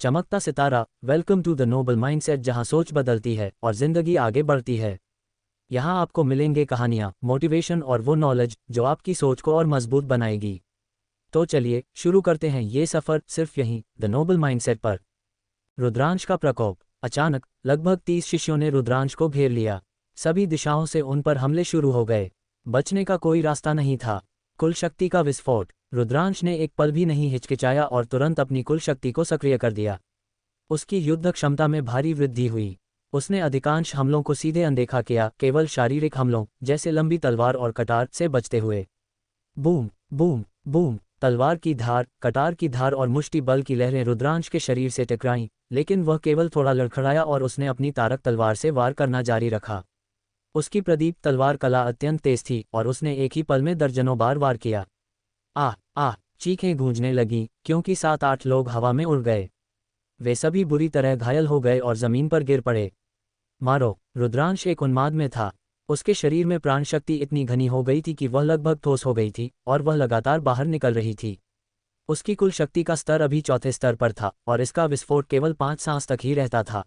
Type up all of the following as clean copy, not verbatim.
चमकता सितारा, welcome to the noble mindset, जहां सोच बदलती है और जिंदगी आगे बढ़ती है। यहाँ आपको मिलेंगे कहानियाँ, मोटिवेशन और वो नॉलेज जो आपकी सोच को और मजबूत बनाएगी। तो चलिए शुरू करते हैं ये सफ़र, सिर्फ यहीं द नोबल माइंडसेट पर। रुद्रांश का प्रकोप। अचानक लगभग 30 शिष्यों ने रुद्रांश को घेर लिया। सभी दिशाओं से उन पर हमले शुरू हो गए। बचने का कोई रास्ता नहीं था। कुल शक्ति का विस्फोट। रुद्रांश ने एक पल भी नहीं हिचकिचाया और तुरंत अपनी कुल शक्ति को सक्रिय कर दिया। उसकी युद्ध क्षमता में भारी वृद्धि हुई। उसने अधिकांश हमलों को सीधे अनदेखा किया, केवल शारीरिक हमलों जैसे लंबी तलवार और कटार से बचते हुए। बूम बूम बूम, तलवार की धार, कटार की धार और मुष्टि बल की लहरें रुद्रांश के शरीर से टकराईं, लेकिन वह केवल थोड़ा लड़खड़ाया और उसने अपनी तारक तलवार से वार करना जारी रखा। उसकी प्रदीप तलवार कला अत्यंत तेज थी और उसने एक ही पल में दर्जनों बार वार किया। आह आह, चीखें गूंजने लगीं, क्योंकि 7-8 लोग हवा में उड़ गए। वे सभी बुरी तरह घायल हो गए और जमीन पर गिर पड़े। मारो! रुद्रांश एक उन्माद में था। उसके शरीर में प्राण शक्ति इतनी घनी हो गई थी कि वह लगभग ठोस हो गई थी और वह लगातार बाहर निकल रही थी। उसकी कुल शक्ति का स्तर अभी चौथे स्तर पर था और इसका विस्फोट केवल 5 सांस तक ही रहता था।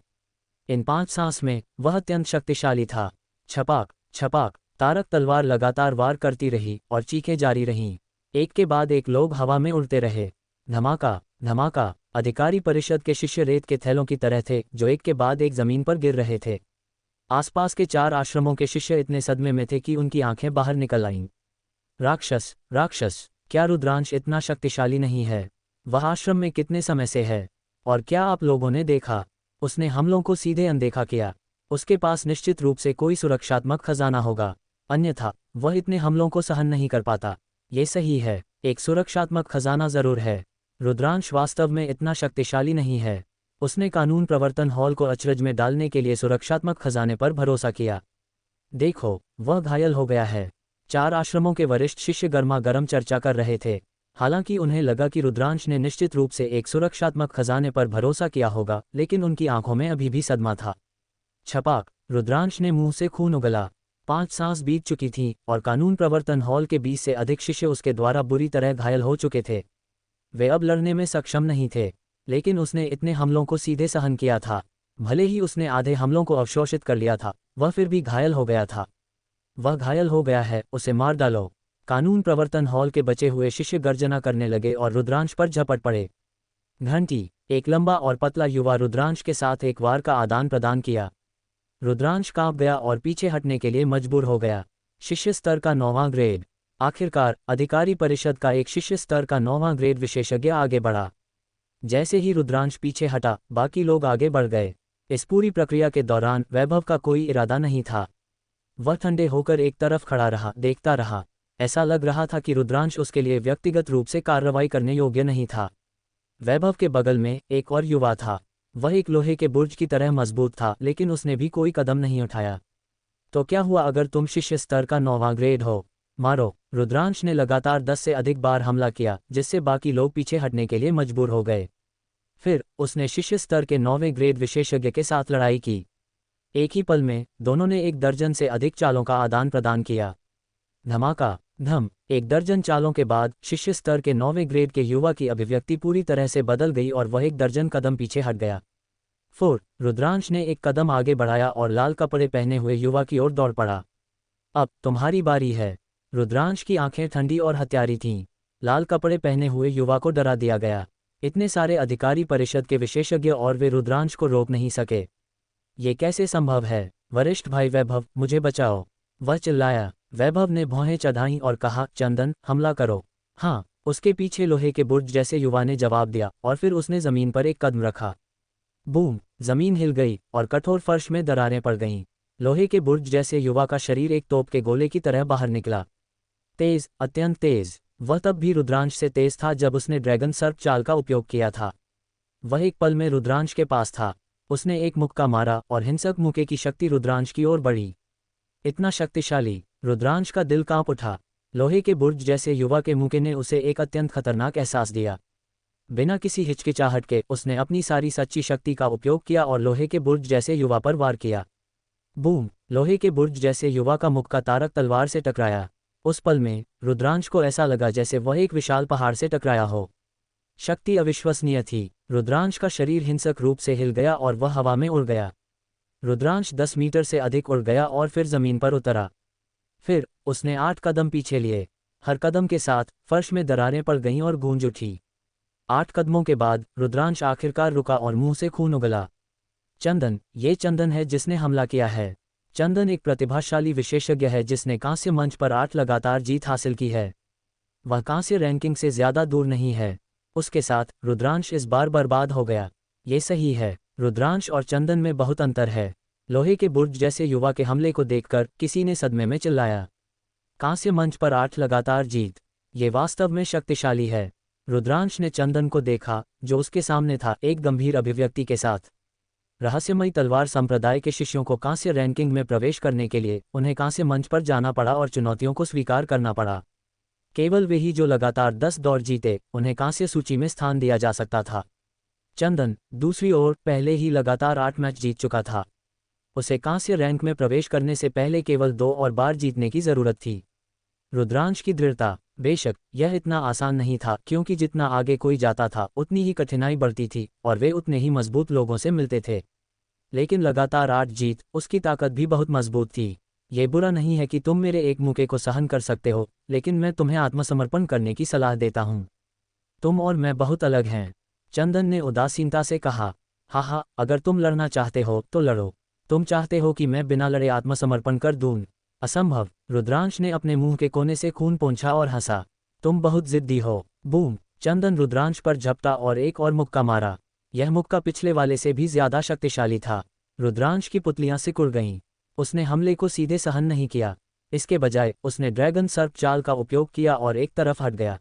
इन 5 सांस में वह अत्यंत शक्तिशाली था। छपाक छपाक, तारक तलवार लगातार वार करती रही और चीखें जारी रहीं। एक के बाद एक लोग हवा में उड़ते रहे। धमाका धमाका, अधिकारी परिषद के शिष्य रेत के थैलों की तरह थे जो एक के बाद एक जमीन पर गिर रहे थे। आसपास के 4 आश्रमों के शिष्य इतने सदमे में थे कि उनकी आंखें बाहर निकल आईं। राक्षस राक्षस, क्या रुद्रांश इतना शक्तिशाली नहीं है? वह आश्रम में कितने समय से है? और क्या आप लोगों ने देखा? उसने हमलों को सीधे अनदेखा किया। उसके पास निश्चित रूप से कोई सुरक्षात्मक खजाना होगा, अन्यथा वह इतने हमलों को सहन नहीं कर पाता। ये सही है, एक सुरक्षात्मक खजाना जरूर है। रुद्रांश वास्तव में इतना शक्तिशाली नहीं है। उसने कानून प्रवर्तन हॉल को अचरज में डालने के लिए सुरक्षात्मक खजाने पर भरोसा किया। देखो, वह घायल हो गया है। 4 आश्रमों के वरिष्ठ शिष्य गर्मा गर्म चर्चा कर रहे थे। हालांकि उन्हें लगा कि रुद्रांश ने निश्चित रूप से एक सुरक्षात्मक खजाने पर भरोसा किया होगा, लेकिन उनकी आंखों में अभी भी सदमा था। छपाक, रुद्रांश ने मुंह से खून उगला। 5 सांस बीत चुकी थीं और कानून प्रवर्तन हॉल के 20 से अधिक शिष्य उसके द्वारा बुरी तरह घायल हो चुके थे। वे अब लड़ने में सक्षम नहीं थे, लेकिन उसने इतने हमलों को सीधे सहन किया था। भले ही उसने आधे हमलों को अवशोषित कर लिया था, वह फिर भी घायल हो गया था। वह घायल हो गया है, उसे मार डालो। कानून प्रवर्तन हॉल के बचे हुए शिष्य गर्जना करने लगे और रुद्रांश पर झपट पड़े। घंटी, एक लंबा और पतला युवा रुद्रांश के साथ एक वार का आदान प्रदान किया। रुद्रांश कांप गया और पीछे हटने के लिए मजबूर हो गया। शिष्य स्तर का 9वां ग्रेड। आखिरकार अधिकारी परिषद का एक शिष्य स्तर का 9वां ग्रेड विशेषज्ञ आगे बढ़ा। जैसे ही रुद्रांश पीछे हटा, बाकी लोग आगे बढ़ गए। इस पूरी प्रक्रिया के दौरान वैभव का कोई इरादा नहीं था। वह ठंडे होकर एक तरफ खड़ा रहा, देखता रहा। ऐसा लग रहा था कि रुद्रांश उसके लिए व्यक्तिगत रूप से कार्रवाई करने योग्य नहीं था। वैभव के बगल में एक और युवा था। वह एक लोहे के बुर्ज की तरह मजबूत था, लेकिन उसने भी कोई कदम नहीं उठाया। तो क्या हुआ अगर तुम शिष्य स्तर का 9वां ग्रेड हो? मारो! रुद्रांश ने लगातार 10 से अधिक बार हमला किया, जिससे बाकी लोग पीछे हटने के लिए मजबूर हो गए। फिर उसने शिष्य स्तर के 9वें ग्रेड विशेषज्ञ के साथ लड़ाई की। एक ही पल में दोनों ने 1 दर्जन से अधिक चालों का आदान प्रदान किया। धमाका धम, 1 दर्जन चालों के बाद शिष्य स्तर के 9वें ग्रेड के युवा की अभिव्यक्ति पूरी तरह से बदल गई और वह 1 दर्जन कदम पीछे हट गया। रुद्रांश ने एक कदम आगे बढ़ाया और लाल कपड़े पहने हुए युवा की ओर दौड़ पड़ा। अब तुम्हारी बारी है। रुद्रांश की आंखें ठंडी और हत्यारी थीं। लाल कपड़े पहने हुए युवा को डरा दिया गया। इतने सारे अधिकारी परिषद के विशेषज्ञ और वे रुद्रांश को रोक नहीं सके। ये कैसे संभव है? वरिष्ठ भाई वैभव, मुझे बचाओ! वह चिल्लाया। वैभव ने भौहें चढ़ाईं और कहा, चंदन, हमला करो। हाँ, उसके पीछे लोहे के बुर्ज जैसे युवा ने जवाब दिया और फिर उसने जमीन पर एक कदम रखा। बूम! जमीन हिल गई और कठोर फर्श में दरारें पड़ गईं। लोहे के बुर्ज जैसे युवा का शरीर एक तोप के गोले की तरह बाहर निकला। तेज, अत्यंत तेज। वह तब भी रुद्रांश से तेज था जब उसने ड्रैगन सर्प चाल का उपयोग किया था। वह एक पल में रुद्रांश के पास था। उसने एक मुक्का मारा और हिंसक मुक्के की शक्ति रुद्रांश की ओर बढ़ी। इतना शक्तिशाली! रुद्रांश का दिल कांप उठा। लोहे के बुर्ज जैसे युवा के मुक्के ने उसे एक अत्यंत खतरनाक एहसास दिया। बिना किसी हिचकिचाहट के उसने अपनी सारी सच्ची शक्ति का उपयोग किया और लोहे के बुर्ज जैसे युवा पर वार किया। बूम! लोहे के बुर्ज जैसे युवा का मुक्का तारक तलवार से टकराया। उस पल में रुद्रांश को ऐसा लगा जैसे वह एक विशाल पहाड़ से टकराया हो। शक्ति अविश्वसनीय थी। रुद्रांश का शरीर हिंसक रूप से हिल गया और वह हवा में उड़ गया। रुद्रांश 10 मीटर से अधिक उड़ गया और फिर जमीन पर उतरा। फिर उसने 8 कदम पीछे लिए। हर कदम के साथ फर्श में दरारें पड़ गईं और गूंज उठी। 8 कदमों के बाद रुद्रांश आखिरकार रुका और मुंह से खून उगला। चंदन, ये चंदन है जिसने हमला किया है। चंदन एक प्रतिभाशाली विशेषज्ञ है जिसने कांस्य मंच पर 8 लगातार जीत हासिल की है। वह कांस्य रैंकिंग से ज्यादा दूर नहीं है। उसके साथ रुद्रांश इस बार बर्बाद हो गया। ये सही है, रुद्रांश और चंदन में बहुत अंतर है। लोहे के बुर्ज जैसे युवा के हमले को देखकर किसी ने सदमे में चिल्लाया। कांस्य मंच पर 8 लगातार जीत, ये वास्तव में शक्तिशाली है। रुद्रांश ने चंदन को देखा जो उसके सामने था, एक गंभीर अभिव्यक्ति के साथ। रहस्यमयी तलवार संप्रदाय के शिष्यों को कांस्य रैंकिंग में प्रवेश करने के लिए उन्हें कांस्य मंच पर जाना पड़ा और चुनौतियों को स्वीकार करना पड़ा। केवल वे ही जो लगातार 10 दौर जीते, उन्हें कांस्य सूची में स्थान दिया जा सकता था। चंदन, दूसरी ओर, पहले ही लगातार 8 मैच जीत चुका था। उसे कांस्य रैंक में प्रवेश करने से पहले केवल 2 और बार जीतने की जरूरत थी। रुद्रांश की दृढ़ता, बेशक यह इतना आसान नहीं था क्योंकि जितना आगे कोई जाता था उतनी ही कठिनाई बढ़ती थी और वे उतने ही मजबूत लोगों से मिलते थे। लेकिन लगातार 8 जीत, उसकी ताकत भी बहुत मजबूत थी। ये बुरा नहीं है कि तुम मेरे एक मुक्के को सहन कर सकते हो, लेकिन मैं तुम्हें आत्मसमर्पण करने की सलाह देता हूँ। तुम और मैं बहुत अलग हैं। चंदन ने उदासीनता से कहा। हाँ, अगर तुम लड़ना चाहते हो तो लड़ो। तुम चाहते हो कि मैं बिना लड़े आत्मसमर्पण कर दूं? असंभव। रुद्रांश ने अपने मुंह के कोने से खून पोंछा और हंसा। तुम बहुत जिद्दी हो। बूम! चंदन रुद्रांश पर झपटा और एक और मुक्का मारा। यह मुक्का पिछले वाले से भी ज्यादा शक्तिशाली था। रुद्रांश की पुतलियां सिकुड़ गईं। उसने हमले को सीधे सहन नहीं किया। इसके बजाय उसने ड्रैगन सर्प चाल का उपयोग किया और एक तरफ हट गया।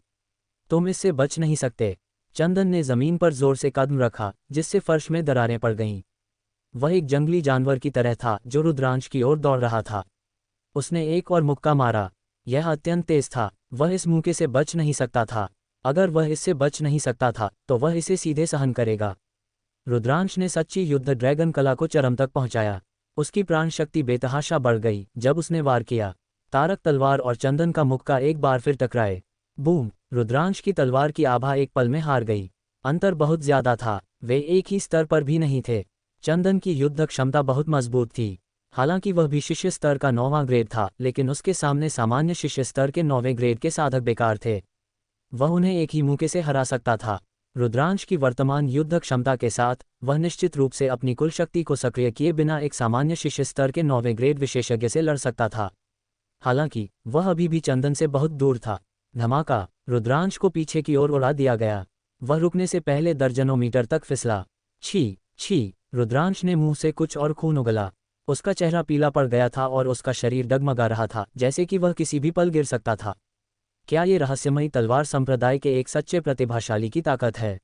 तुम इससे बच नहीं सकते। चंदन ने जमीन पर जोर से कदम रखा जिससे फर्श में दरारें पड़ गईं। वह एक जंगली जानवर की तरह था जो रुद्रांश की ओर दौड़ रहा था। उसने एक और मुक्का मारा। यह अत्यंत तेज था। वह इस मुक्के से बच नहीं सकता था। अगर वह इससे बच नहीं सकता था तो वह इसे सीधे सहन करेगा। रुद्रांश ने सच्ची युद्ध ड्रैगन कला को चरम तक पहुंचाया। उसकी प्राण शक्ति बेतहाशा बढ़ गई जब उसने वार किया। तारक तलवार और चंदन का मुक्का एक बार फिर टकराए। बूम! रुद्रांश की तलवार की आभा एक पल में हार गई। अंतर बहुत ज्यादा था। वे एक ही स्तर पर भी नहीं थे। चंदन की युद्ध क्षमता बहुत मजबूत थी। हालांकि वह भी शिष्य स्तर का 9वां ग्रेड था, लेकिन उसके सामने सामान्य शिष्य स्तर के 9वें ग्रेड के साधक बेकार थे। वह उन्हें एक ही मुक्के से हरा सकता था। रुद्रांश की वर्तमान युद्ध क्षमता के साथ वह निश्चित रूप से अपनी कुल शक्ति को सक्रिय किए बिना एक सामान्य शिष्य स्तर के 9वें ग्रेड विशेषज्ञ से लड़ सकता था। हालांकि वह अभी भी चंदन से बहुत दूर था। धमाका! रुद्रांश को पीछे की ओर उड़ा दिया गया। वह रुकने से पहले दर्जनों मीटर तक फिसला। छी! छी! रुद्रांश ने मुंह से कुछ और खून उगला। उसका चेहरा पीला पड़ गया था और उसका शरीर डगमगा रहा था, जैसे कि वह किसी भी पल गिर सकता था। क्या ये रहस्यमयी तलवार संप्रदाय के एक सच्चे प्रतिभाशाली की ताकत है?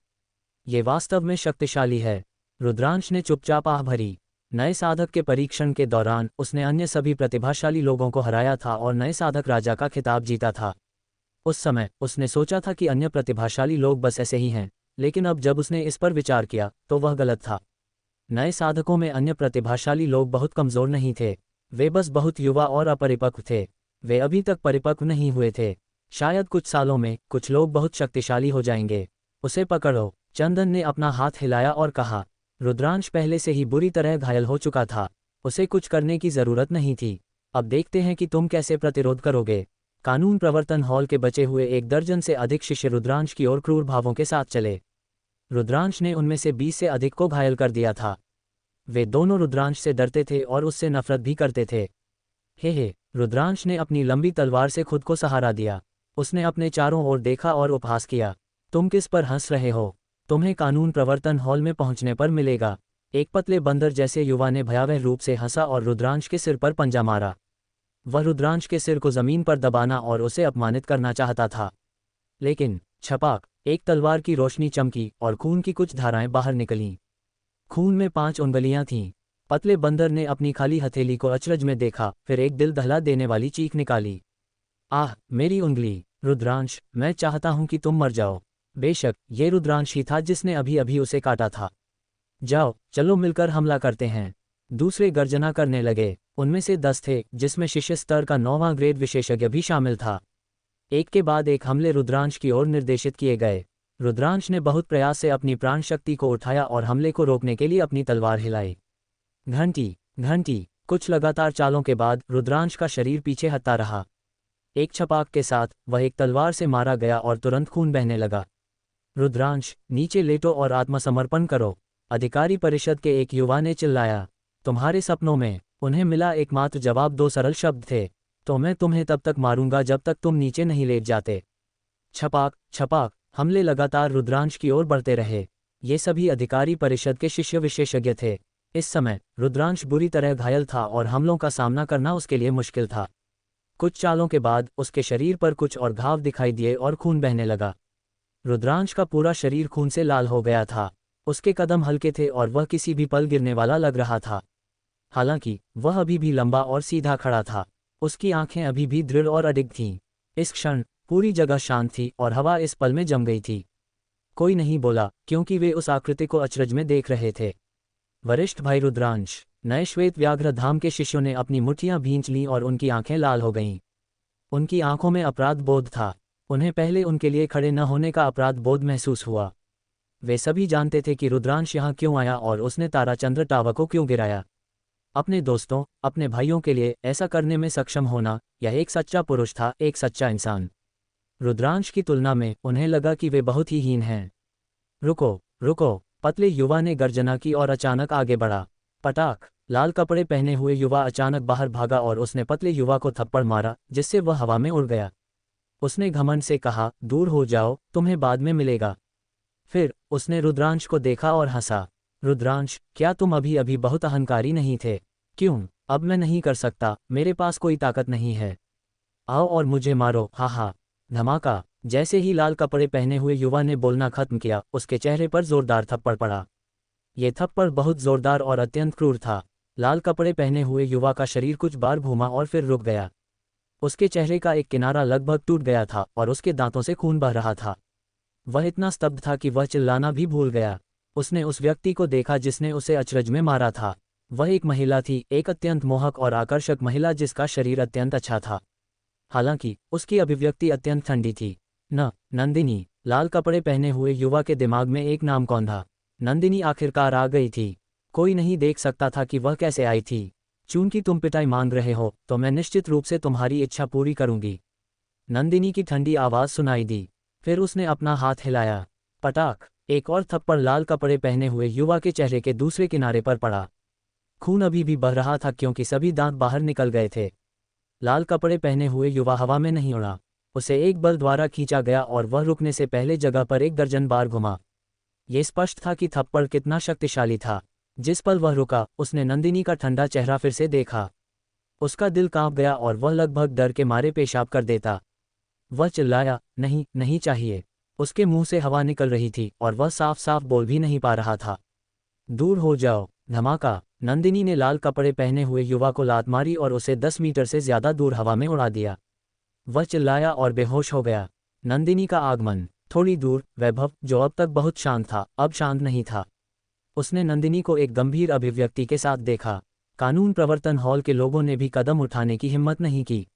ये वास्तव में शक्तिशाली है। रुद्रांश ने चुपचाप आह भरी। नए साधक के परीक्षण के दौरान उसने अन्य सभी प्रतिभाशाली लोगों को हराया था और नए साधक राजा का खिताब जीता था। उस समय उसने सोचा था कि अन्य प्रतिभाशाली लोग बस ऐसे ही हैं, लेकिन अब जब उसने इस पर विचार किया तो वह गलत था। नए साधकों में अन्य प्रतिभाशाली लोग बहुत कमजोर नहीं थे। वे बस बहुत युवा और अपरिपक्व थे। वे अभी तक परिपक्व नहीं हुए थे। शायद कुछ सालों में कुछ लोग बहुत शक्तिशाली हो जाएंगे। उसे पकड़ो। चंदन ने अपना हाथ हिलाया और कहा। रुद्रांश पहले से ही बुरी तरह घायल हो चुका था। उसे कुछ करने की जरूरत नहीं थी। अब देखते हैं कि तुम कैसे प्रतिरोध करोगे। कानून प्रवर्तन हॉल के बचे हुए 1 दर्जन से अधिक शिष्य रुद्रांश की ओर क्रूर भावों के साथ चले। रुद्रांश ने उनमें से 20 से अधिक को घायल कर दिया था। वे दोनों रुद्रांश से डरते थे और उससे नफरत भी करते थे। हे, रुद्रांश ने अपनी लंबी तलवार से खुद को सहारा दिया। उसने अपने चारों ओर देखा और उपहास किया। तुम किस पर हंस रहे हो? तुम्हें कानून प्रवर्तन हॉल में पहुंचने पर मिलेगा। एक पतले बंदर जैसे युवा ने भयावह रूप से हंसा और रुद्रांश के सिर पर पंजा मारा। वह रुद्रांश के सिर को जमीन पर दबाना और उसे अपमानित करना चाहता था। लेकिन छपाक! एक तलवार की रोशनी चमकी और खून की कुछ धाराएं बाहर निकलीं। खून में 5 उंगलियां थीं। पतले बंदर ने अपनी खाली हथेली को अचरज में देखा, फिर एक दिल दहला देने वाली चीख निकाली। आह, मेरी उंगली! रुद्रांश, मैं चाहता हूं कि तुम मर जाओ। बेशक ये रुद्रांश ही था जिसने अभी अभी उसे काटा था। जाओ, चलो मिलकर हमला करते हैं। दूसरे गर्जना करने लगे। उनमें से 10 थे, जिसमें शिष्य स्तर का 9वां ग्रेड विशेषज्ञ भी शामिल था। एक के बाद एक हमले रुद्रांश की ओर निर्देशित किए गए। रुद्रांश ने बहुत प्रयास से अपनी प्राण शक्ति को उठाया और हमले को रोकने के लिए अपनी तलवार हिलाई। घंटी घंटी। कुछ लगातार चालों के बाद रुद्रांश का शरीर पीछे हटता रहा। एक छपाक के साथ वह एक तलवार से मारा गया और तुरंत खून बहने लगा। रुद्रांश, नीचे लेटो और आत्मसमर्पण करो, अधिकारी परिषद के एक युवा ने चिल्लाया। तुम्हारे सपनों में उन्हें मिला एकमात्र जवाब दो सरल शब्द थे, तो मैं तुम्हें तब तक मारूंगा जब तक तुम नीचे नहीं लेट जाते। छपाक छपाक। हमले लगातार रुद्रांश की ओर बढ़ते रहे। ये सभी अधिकारी परिषद के शिष्य विशेषज्ञ थे। इस समय रुद्रांश बुरी तरह घायल था और हमलों का सामना करना उसके लिए मुश्किल था। कुछ चालों के बाद उसके शरीर पर कुछ और घाव दिखाई दिए और खून बहने लगा। रुद्रांश का पूरा शरीर खून से लाल हो गया था। उसके कदम हल्के थे और वह किसी भी पल गिरने वाला लग रहा था। हालांकि वह अभी भी लंबा और सीधा खड़ा था। उसकी आंखें अभी भी दृढ़ और अडिग थीं। इस क्षण पूरी जगह शांत थी और हवा इस पल में जम गई थी। कोई नहीं बोला क्योंकि वे उस आकृति को अचरज में देख रहे थे। वरिष्ठ भाई रुद्रांश, नए श्वेत व्याघ्र धाम के शिष्यों ने अपनी मुट्ठियां भींच लीं और उनकी आंखें लाल हो गईं। उनकी आंखों में अपराध बोध था। उन्हें पहले उनके लिए खड़े न होने का अपराध बोध महसूस हुआ। वे सभी जानते थे कि रुद्रांश यहाँ क्यों आया और उसने ताराचंद्र टावर को क्यों गिराया। अपने दोस्तों, अपने भाइयों के लिए ऐसा करने में सक्षम होना, यह एक सच्चा पुरुष था, एक सच्चा इंसान। रुद्रांश की तुलना में उन्हें लगा कि वे बहुत ही हीन हैं। रुको रुको, पतले युवा ने गर्जना की और अचानक आगे बढ़ा। पटाख। लाल कपड़े पहने हुए युवा अचानक बाहर भागा और उसने पतले युवा को थप्पड़ मारा, जिससे वह हवा में उड़ गया। उसने घमंड से कहा, दूर हो जाओ, तुम्हें बाद में मिलेगा। फिर उसने रुद्रांश को देखा और हंसा। रुद्रांश, क्या तुम अभी अभी बहुत अहंकारी नहीं थे? क्यों? अब मैं नहीं कर सकता, मेरे पास कोई ताकत नहीं है। आओ और मुझे मारो, हा हा। धमाका। जैसे ही लाल कपड़े पहने हुए युवा ने बोलना खत्म किया, उसके चेहरे पर जोरदार थप्पड़ पड़ा। ये थप्पड़ बहुत जोरदार और अत्यंत क्रूर था। लाल कपड़े पहने हुए युवा का शरीर कुछ बार घूमा और फिर रुक गया। उसके चेहरे का एक किनारा लगभग टूट गया था और उसके दांतों से खून बह रहा था। वह इतना स्तब्ध था कि वह चिल्लाना भी भूल गया। उसने उस व्यक्ति को देखा जिसने उसे अचरज में मारा था। वह एक महिला थी, एक अत्यंत मोहक और आकर्षक महिला जिसका शरीर अत्यंत अच्छा था। हालांकि उसकी अभिव्यक्ति अत्यंत ठंडी थी। नंदिनी। लाल कपड़े पहने हुए युवा के दिमाग में एक नाम कौंधा। नंदिनी आखिरकार आ गई थी। कोई नहीं देख सकता था कि वह कैसे आई थी। चूंकि तुम पिटाई मांग रहे हो, तो मैं निश्चित रूप से तुम्हारी इच्छा पूरी करूंगी। नंदिनी की ठंडी आवाज सुनाई दी। फिर उसने अपना हाथ हिलाया। पटाख। एक और थप्पड़ लाल कपड़े पहने हुए युवा के चेहरे के दूसरे किनारे पर पड़ा। खून अभी भी बह रहा था क्योंकि सभी दांत बाहर निकल गए थे। लाल कपड़े पहने हुए युवा हवा में नहीं उड़ा। उसे एक बल द्वारा खींचा गया और वह रुकने से पहले जगह पर एक दर्जन बार घुमा। ये स्पष्ट था कि थप्पड़ कितना शक्तिशाली था। जिस पल वह रुका, उसने नंदिनी का ठंडा चेहरा फिर से देखा। उसका दिल कांप गया और वह लगभग डर के मारे पेशाब कर देता। वह चिल्लाया, नहीं, नहीं चाहिए। उसके मुंह से हवा निकल रही थी और वह साफ साफ बोल भी नहीं पा रहा था। दूर हो जाओ। धमाका। नंदिनी ने लाल कपड़े पहने हुए युवा को लात मारी और उसे 10 मीटर से ज्यादा दूर हवा में उड़ा दिया। वह चिल्लाया और बेहोश हो गया। नंदिनी का आगमन। थोड़ी दूर, वैभव, जो अब तक बहुत शांत था, अब शांत नहीं था। उसने नंदिनी को एक गंभीर अभिव्यक्ति के साथ देखा। कानून प्रवर्तन हॉल के लोगों ने भी कदम उठाने की हिम्मत नहीं की।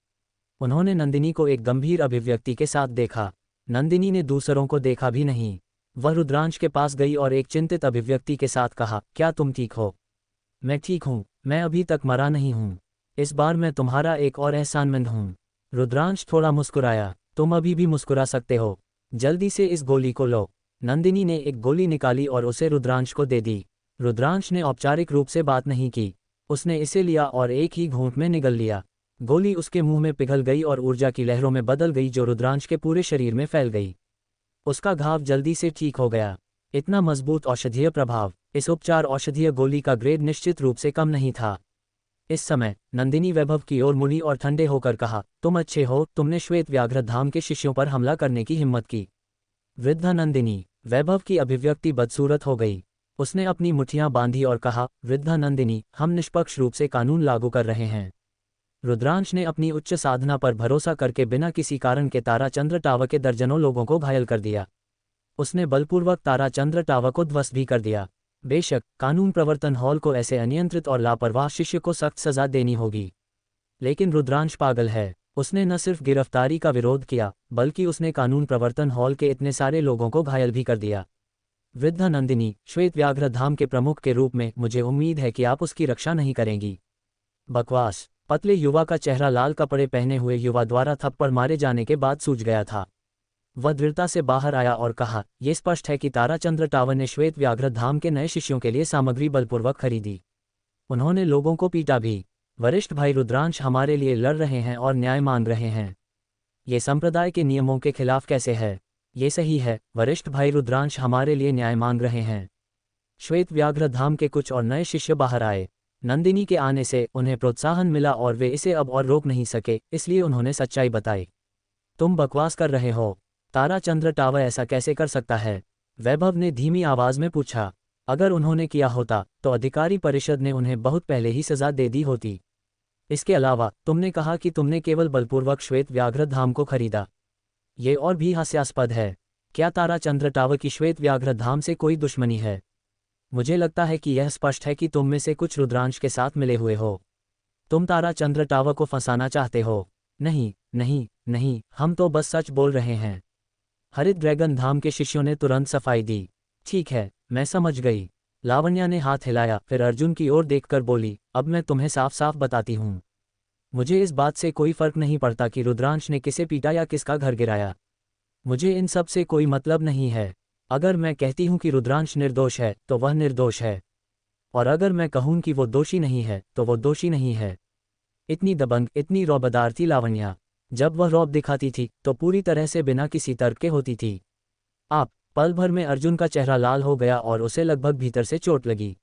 उन्होंने नंदिनी को एक गंभीर अभिव्यक्ति के साथ देखा। नंदिनी ने दूसरों को देखा भी नहीं। वह रुद्रांश के पास गई और एक चिंतित अभिव्यक्ति के साथ कहा, क्या तुम ठीक हो? मैं ठीक हूँ, मैं अभी तक मरा नहीं हूँ। इस बार मैं तुम्हारा एक और एहसानमंद हूँ। रुद्रांश थोड़ा मुस्कुराया। तुम अभी भी मुस्कुरा सकते हो। जल्दी से इस गोली को लो। नंदिनी ने एक गोली निकाली और उसे रुद्रांश को दे दी। रुद्रांश ने औपचारिक रूप से बात नहीं की। उसने इसे लिया और एक ही घूंट में निगल लिया। गोली उसके मुंह में पिघल गई और ऊर्जा की लहरों में बदल गई जो रुद्रांश के पूरे शरीर में फैल गई। उसका घाव जल्दी से ठीक हो गया। इतना मजबूत औषधीय प्रभाव। इस उपचार औषधीय गोली का ग्रेड निश्चित रूप से कम नहीं था। इस समय नंदिनी वैभव की ओर मुड़ी और ठंडे होकर कहा, तुम अच्छे हो, तुमने श्वेत व्याघ्र धाम के शिष्यों पर हमला करने की हिम्मत की। वृद्धा नंदिनी। वैभव की अभिव्यक्ति बदसूरत हो गई। उसने अपनी मुट्ठियां बांधी और कहा, वृद्धा नंदिनी, हम निष्पक्ष रूप से कानून लागू कर रहे हैं। रुद्रांश ने अपनी उच्च साधना पर भरोसा करके बिना किसी कारण के ताराचंद्र टावर के दर्जनों लोगों को घायल कर दिया। उसने बलपूर्वक ताराचंद्र टावर को ध्वस्त भी कर दिया। बेशक कानून प्रवर्तन हॉल को ऐसे अनियंत्रित और लापरवाह शिष्य को सख्त सजा देनी होगी, लेकिन रुद्रांश पागल है। उसने न सिर्फ गिरफ्तारी का विरोध किया, बल्कि उसने कानून प्रवर्तन हॉल के इतने सारे लोगों को घायल भी कर दिया। वृद्धा नंदिनी, श्वेत व्याघ्र धाम के प्रमुख के रूप में मुझे उम्मीद है कि आप उसकी रक्षा नहीं करेंगी। बकवास। पतले युवा का चेहरा लाल कपड़े पहने हुए युवा द्वारा थप्पड़ मारे जाने के बाद सूज गया था। वह दृढ़ता से बाहर आया और कहा, यह स्पष्ट है कि ताराचंद्र टावर ने श्वेत व्याघ्र धाम के नए शिष्यों के लिए सामग्री बलपूर्वक खरीदी। उन्होंने लोगों को पीटा भी। वरिष्ठ भाई रुद्रांश हमारे लिए लड़ रहे हैं और न्याय मांग रहे हैं। ये संप्रदाय के नियमों के खिलाफ कैसे है? ये सही है, वरिष्ठ भाई रुद्रांश हमारे लिए न्याय मांग रहे हैं। श्वेत व्याघ्र धाम के कुछ और नए शिष्य बाहर आए। नंदिनी के आने से उन्हें प्रोत्साहन मिला और वे इसे अब और रोक नहीं सके, इसलिए उन्होंने सच्चाई बताई। तुम बकवास कर रहे हो। ताराचंद्र टावर ऐसा कैसे कर सकता है? वैभव ने धीमी आवाज में पूछा। अगर उन्होंने किया होता तो अधिकारी परिषद ने उन्हें बहुत पहले ही सजा दे दी होती। इसके अलावा तुमने कहा कि तुमने केवल बलपूर्वक श्वेत व्याघ्र धाम को खरीदा। ये और भी हास्यास्पद है। क्या ताराचंद्र टावर की श्वेत व्याघ्र धाम से कोई दुश्मनी है? मुझे लगता है कि यह स्पष्ट है कि तुम में से कुछ रुद्रांश के साथ मिले हुए हो। तुम ताराचंद्र टावर को फंसाना चाहते हो। नहीं नहीं नहीं, हम तो बस सच बोल रहे हैं। हरित ड्रैगन धाम के शिष्यों ने तुरंत सफाई दी। ठीक है, मैं समझ गई। लावण्या ने हाथ हिलाया, फिर अर्जुन की ओर देखकर बोली, अब मैं तुम्हें साफ साफ बताती हूँ। मुझे इस बात से कोई फर्क नहीं पड़ता कि रुद्रांश ने किसे पीटा या किसका घर गिराया। मुझे इन सब से कोई मतलब नहीं है। अगर मैं कहती हूँ कि रुद्रांश निर्दोष है तो वह निर्दोष है, और अगर मैं कहूँ कि वो दोषी नहीं है तो वो दोषी नहीं है। इतनी दबंग, इतनी रौबदार थी लावण्या। जब वह रौब दिखाती थी तो पूरी तरह से बिना किसी तर्क के होती थी। आप। पल भर में अर्जुन का चेहरा लाल हो गया और उसे लगभग भीतर से चोट लगी।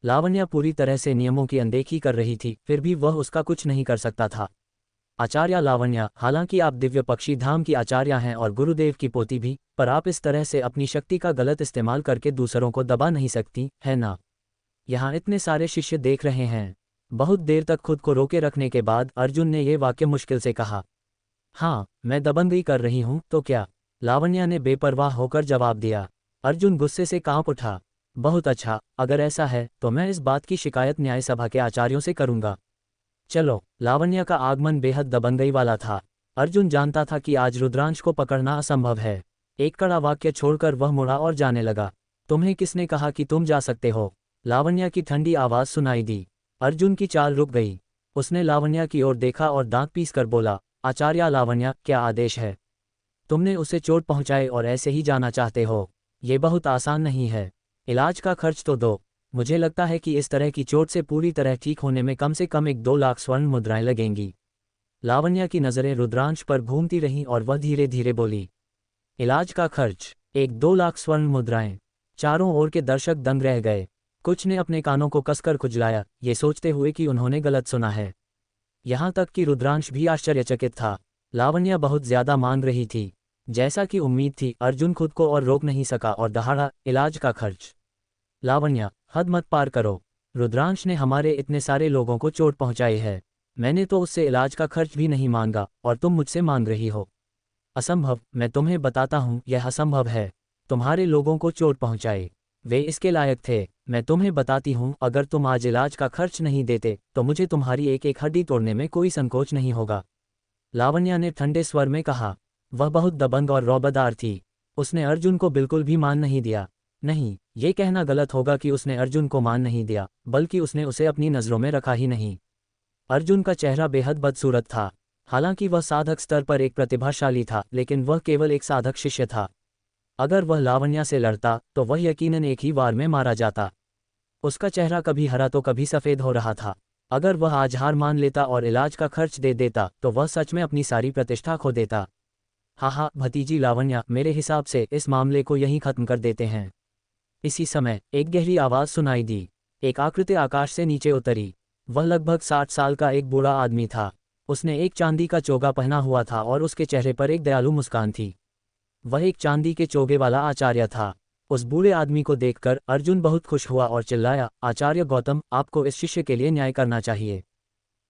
लावण्या पूरी तरह से नियमों की अनदेखी कर रही थी, फिर भी वह उसका कुछ नहीं कर सकता था। आचार्य लावण्या, हालांकि आप दिव्य पक्षी धाम की आचार्य हैं और गुरुदेव की पोती भी, पर आप इस तरह से अपनी शक्ति का गलत इस्तेमाल करके दूसरों को दबा नहीं सकती, है ना? यहाँ इतने सारे शिष्य देख रहे हैं। बहुत देर तक खुद को रोके रखने के बाद अर्जुन ने ये वाक्य मुश्किल से कहा। हाँ, मैं दबंगई कर रही हूँ तो क्या? लावण्या ने बेपरवाह होकर जवाब दिया। अर्जुन गुस्से से कांप उठा। बहुत अच्छा, अगर ऐसा है तो मैं इस बात की शिकायत न्याय सभा के आचार्यों से करूंगा। चलो। लावण्या का आगमन बेहद दबंगई वाला था। अर्जुन जानता था कि आज रुद्रांश को पकड़ना असंभव है। एक कड़ा वाक्य छोड़कर वह मुड़ा और जाने लगा। तुम्हें किसने कहा कि तुम जा सकते हो? लावण्या की ठंडी आवाज सुनाई दी। अर्जुन की चाल रुक गई। उसने लावण्या की ओर देखा और दांत पीसकर बोला, आचार्य लावण्या, क्या आदेश है? तुमने उसे चोट पहुंचाई और ऐसे ही जाना चाहते हो? ये बहुत आसान नहीं है। इलाज का खर्च तो दो। मुझे लगता है कि इस तरह की चोट से पूरी तरह ठीक होने में कम से कम 1-2 लाख स्वर्ण मुद्राएं लगेंगी। लावण्या की नज़रें रुद्रांश पर घूमती रहीं और वह धीरे धीरे बोली, इलाज का खर्च 1-2 लाख स्वर्ण मुद्राएं। चारों ओर के दर्शक दंग रह गए। कुछ ने अपने कानों को कसकर खुजलाया, ये सोचते हुए कि उन्होंने गलत सुना है। यहाँ तक कि रुद्रांश भी आश्चर्यचकित था। लावण्या बहुत ज्यादा मांग रही थी। जैसा कि उम्मीद थी, अर्जुन खुद को और रोक नहीं सका और दहाड़ा, इलाज का खर्च? लावण्या, हद मत पार करो। रुद्रांश ने हमारे इतने सारे लोगों को चोट पहुंचाई है। मैंने तो उससे इलाज का खर्च भी नहीं मांगा और तुम मुझसे मांग रही हो? असंभव। मैं तुम्हें बताता हूँ, यह असंभव है। तुम्हारे लोगों को चोट पहुंचाए, वे इसके लायक थे। मैं तुम्हें बताती हूँ, अगर तुम आज इलाज का खर्च नहीं देते तो मुझे तुम्हारी एक एक हड्डी तोड़ने में कोई संकोच नहीं होगा। लावण्या ने ठंडे स्वर में कहा। वह बहुत दबंग और रौबदार थी। उसने अर्जुन को बिल्कुल भी मान नहीं दिया। नहीं, ये कहना गलत होगा कि उसने अर्जुन को मान नहीं दिया, बल्कि उसने उसे अपनी नज़रों में रखा ही नहीं। अर्जुन का चेहरा बेहद बदसूरत था। हालांकि वह साधक स्तर पर एक प्रतिभाशाली था, लेकिन वह केवल एक साधक शिष्य था। अगर वह लावण्या से लड़ता तो वह यकीनन एक ही वार में मारा जाता। उसका चेहरा कभी हरा तो कभी सफ़ेद हो रहा था। अगर वह आज हार मान लेता और इलाज का खर्च दे देता तो वह सच में अपनी सारी प्रतिष्ठा खो देता। हाँ, भतीजी लावण्या, मेरे हिसाब से इस मामले को यहीं खत्म कर देते हैं। इसी समय एक गहरी आवाज़ सुनाई दी। एक आकृति आकाश से नीचे उतरी। वह लगभग 60 साल का एक बूढ़ा आदमी था। उसने एक चांदी का चोगा पहना हुआ था और उसके चेहरे पर एक दयालु मुस्कान थी। वह एक चांदी के चोगे वाला आचार्य था। उस बूढ़े आदमी को देखकर अर्जुन बहुत खुश हुआ और चिल्लाया, आचार्य गौतम, आपको इस शिष्य के लिए न्याय करना चाहिए।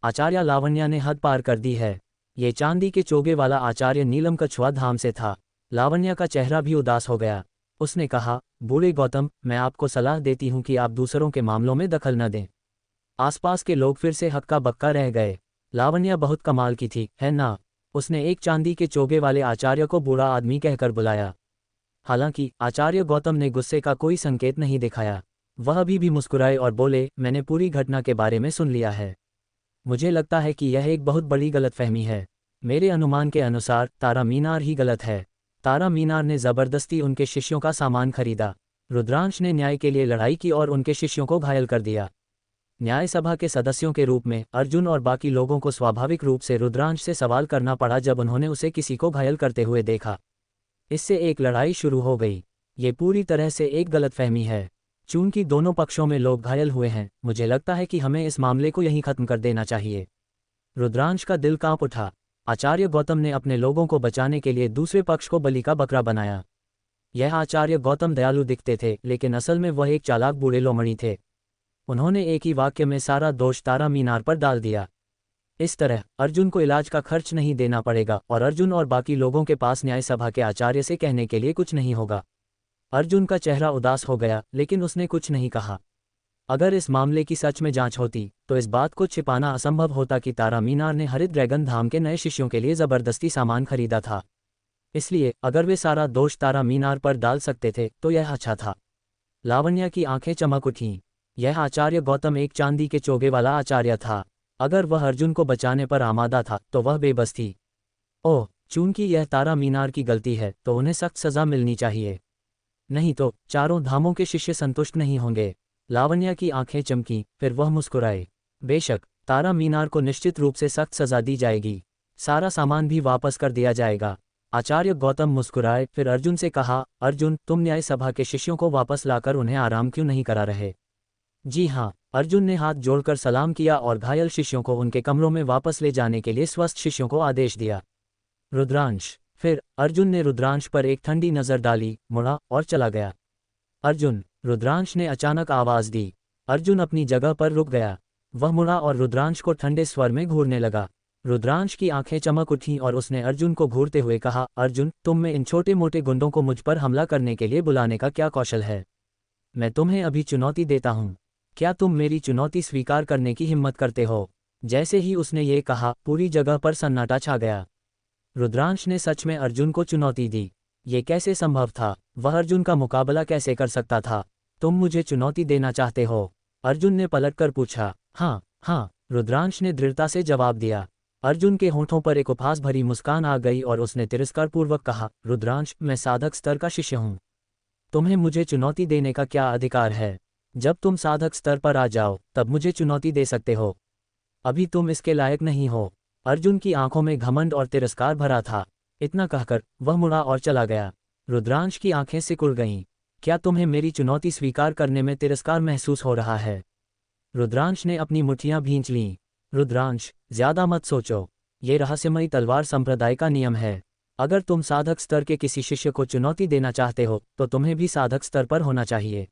आचार्य लावण्या ने हद पार कर दी है। ये चांदी के चोगे वाला आचार्य नीलम कछुआ धाम से था। लावण्या का चेहरा भी उदास हो गया। उसने कहा, बूढ़े गौतम, मैं आपको सलाह देती हूँ कि आप दूसरों के मामलों में दखल न दें। आसपास के लोग फिर से हक्का बक्का रह गए। लावण्या बहुत कमाल की थी, है ना? उसने एक चांदी के चोगे वाले आचार्य को बूढ़ा आदमी कहकर बुलाया। हालांकि आचार्य गौतम ने गुस्से का कोई संकेत नहीं दिखाया। वह अभी भी मुस्कुराए और बोले, मैंने पूरी घटना के बारे में सुन लिया है। मुझे लगता है कि यह एक बहुत बड़ी गलतफहमी है। मेरे अनुमान के अनुसार तारा मीनार ही गलत है। तारा मीनार ने जबरदस्ती उनके शिष्यों का सामान खरीदा। रुद्रांश ने न्याय के लिए लड़ाई की और उनके शिष्यों को घायल कर दिया। न्याय सभा के सदस्यों के रूप में अर्जुन और बाकी लोगों को स्वाभाविक रूप से रुद्रांश से सवाल करना पड़ा जब उन्होंने उसे किसी को घायल करते हुए देखा। इससे एक लड़ाई शुरू हो गई। ये पूरी तरह से एक गलतफहमी है। चूंकि दोनों पक्षों में लोग घायल हुए हैं, मुझे लगता है कि हमें इस मामले को यहीं खत्म कर देना चाहिए। रुद्रांश का दिल कांप उठा। आचार्य गौतम ने अपने लोगों को बचाने के लिए दूसरे पक्ष को बलि का बकरा बनाया। यह आचार्य गौतम दयालु दिखते थे, लेकिन असल में वह एक चालाक बूढ़े लोमड़ी थे। उन्होंने एक ही वाक्य में सारा दोष तारा मीनार पर डाल दिया। इस तरह अर्जुन को इलाज का खर्च नहीं देना पड़ेगा और अर्जुन और बाकी लोगों के पास न्याय सभा के आचार्य से कहने के लिए कुछ नहीं होगा। अर्जुन का चेहरा उदास हो गया, लेकिन उसने कुछ नहीं कहा। अगर इस मामले की सच में जांच होती तो इस बात को छिपाना असंभव होता कि तारा मीनार ने हरित ड्रैगन धाम के नए शिष्यों के लिए जबरदस्ती सामान खरीदा था। इसलिए अगर वे सारा दोष तारा मीनार पर डाल सकते थे तो यह अच्छा था। लावण्या की आंखें चमक उठीं। यह आचार्य गौतम एक चांदी के चोगे वाला आचार्य था। अगर वह अर्जुन को बचाने पर आमादा था तो वह बेबस थी। ओह, चूंकि यह तारा मीनार की गलती है तो उन्हें सख्त सजा मिलनी चाहिए। नहीं तो चारों धामों के शिष्य संतुष्ट नहीं होंगे। लावण्या की आंखें चमकीं, फिर वह मुस्कुराए। बेशक, तारा मीनार को निश्चित रूप से सख्त सजा दी जाएगी। सारा सामान भी वापस कर दिया जाएगा। आचार्य गौतम मुस्कुराए, फिर अर्जुन से कहा, अर्जुन, तुम न्याय सभा के शिष्यों को वापस लाकर उन्हें आराम क्यों नहीं करा रहे? जी हाँ। अर्जुन ने हाथ जोड़कर सलाम किया और घायल शिष्यों को उनके कमरों में वापस ले जाने के लिए स्वस्थ शिष्यों को आदेश दिया। रुद्रांश। फिर अर्जुन ने रुद्रांश पर एक ठंडी नज़र डाली, मुड़ा और चला गया। अर्जुन। रुद्रांश ने अचानक आवाज़ दी। अर्जुन अपनी जगह पर रुक गया। वह मुड़ा और रुद्रांश को ठंडे स्वर में घूरने लगा। रुद्रांश की आंखें चमक उठीं और उसने अर्जुन को घूरते हुए कहा, अर्जुन, तुम में इन छोटे मोटे गुंडों को मुझ पर हमला करने के लिए बुलाने का क्या कौशल है? मैं तुम्हें अभी चुनौती देता हूँ। क्या तुम मेरी चुनौती स्वीकार करने की हिम्मत करते हो? जैसे ही उसने ये कहा, पूरी जगह पर सन्नाटा छा गया। रुद्रांश ने सच में अर्जुन को चुनौती दी। ये कैसे संभव था? वह अर्जुन का मुकाबला कैसे कर सकता था? तुम मुझे चुनौती देना चाहते हो? अर्जुन ने पलटकर पूछा। हाँ, हाँ, रुद्रांश ने दृढ़ता से जवाब दिया। अर्जुन के होठों पर एक उपहास भरी मुस्कान आ गई और उसने तिरस्कारपूर्वक कहा, रुद्रांश, मैं साधक स्तर का शिष्य हूँ। तुम्हें मुझे चुनौती देने का क्या अधिकार है? जब तुम साधक स्तर पर आ जाओ तब मुझे चुनौती दे सकते हो। अभी तुम इसके लायक नहीं हो। अर्जुन की आंखों में घमंड और तिरस्कार भरा था। इतना कहकर वह मुड़ा और चला गया। रुद्रांश की आंखें सिकुड़ गईं। क्या तुम्हें मेरी चुनौती स्वीकार करने में तिरस्कार महसूस हो रहा है? रुद्रांश ने अपनी मुट्ठियां भींच लीं। रुद्रांश, ज्यादा मत सोचो। ये रहस्यमयी तलवार संप्रदाय का नियम है। अगर तुम साधक स्तर के किसी शिष्य को चुनौती देना चाहते हो तो तुम्हें भी साधक स्तर पर होना चाहिए।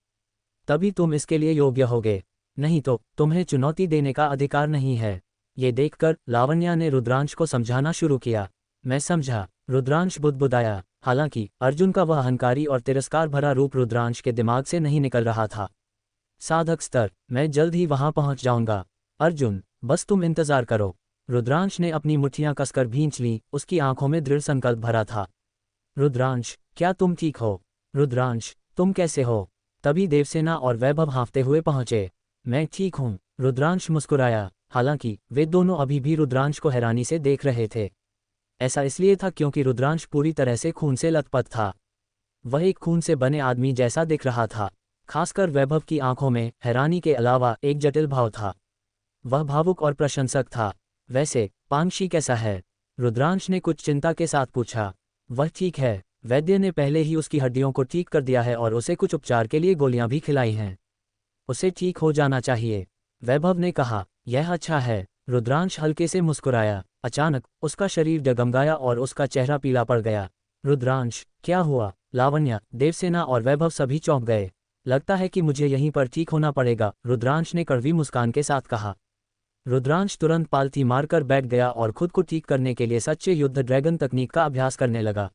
तभी तुम इसके लिए योग्य होगे। नहीं तो तुम्हें चुनौती देने का अधिकार नहीं है। ये देखकर लावण्या ने रुद्रांश को समझाना शुरू किया। मैं समझा। रुद्रांश बुदबुदाया। हालांकि अर्जुन का वह अहंकारी और तिरस्कार भरा रूप रुद्रांश के दिमाग से नहीं निकल रहा था। साधक स्तर, मैं जल्द ही वहां पहुंच जाऊंगा। अर्जुन, बस तुम इंतजार करो। रुद्रांश ने अपनी मुट्ठियां कसकर भींच लीं, उसकी आंखों में दृढ़ संकल्प भरा था। रुद्रांश, क्या तुम ठीक हो? रुद्रांश, तुम कैसे हो? तभी देवसेना और वैभव हाँफते हुए पहुंचे। मैं ठीक हूँ, रुद्रांश मुस्कुराया। हालांकि वे दोनों अभी भी रुद्रांश को हैरानी से देख रहे थे। ऐसा इसलिए था क्योंकि रुद्रांश पूरी तरह से खून से लथपथ था। वह एक खून से बने आदमी जैसा दिख रहा था। खासकर वैभव की आंखों में हैरानी के अलावा एक जटिल भाव था। वह भावुक और प्रशंसक था। वैसे पांगशी कैसा है? रुद्रांश ने कुछ चिंता के साथ पूछा। वह ठीक है। वैद्य ने पहले ही उसकी हड्डियों को ठीक कर दिया है और उसे कुछ उपचार के लिए गोलियां भी खिलाई हैं। उसे ठीक हो जाना चाहिए, वैभव ने कहा। यह अच्छा है। रुद्रांश हल्के से मुस्कुराया। अचानक उसका शरीर डगमगाया और उसका चेहरा पीला पड़ गया। रुद्रांश, क्या हुआ? लावण्या, देवसेना और वैभव सभी चौंक गए। लगता है कि मुझे यहीं पर ठीक होना पड़ेगा, रुद्रांश ने कड़वी मुस्कान के साथ कहा। रुद्रांश तुरंत पालथी मारकर बैठ गया और खुद को ठीक करने के लिए सच्चे युद्ध ड्रैगन तकनीक का अभ्यास करने लगा।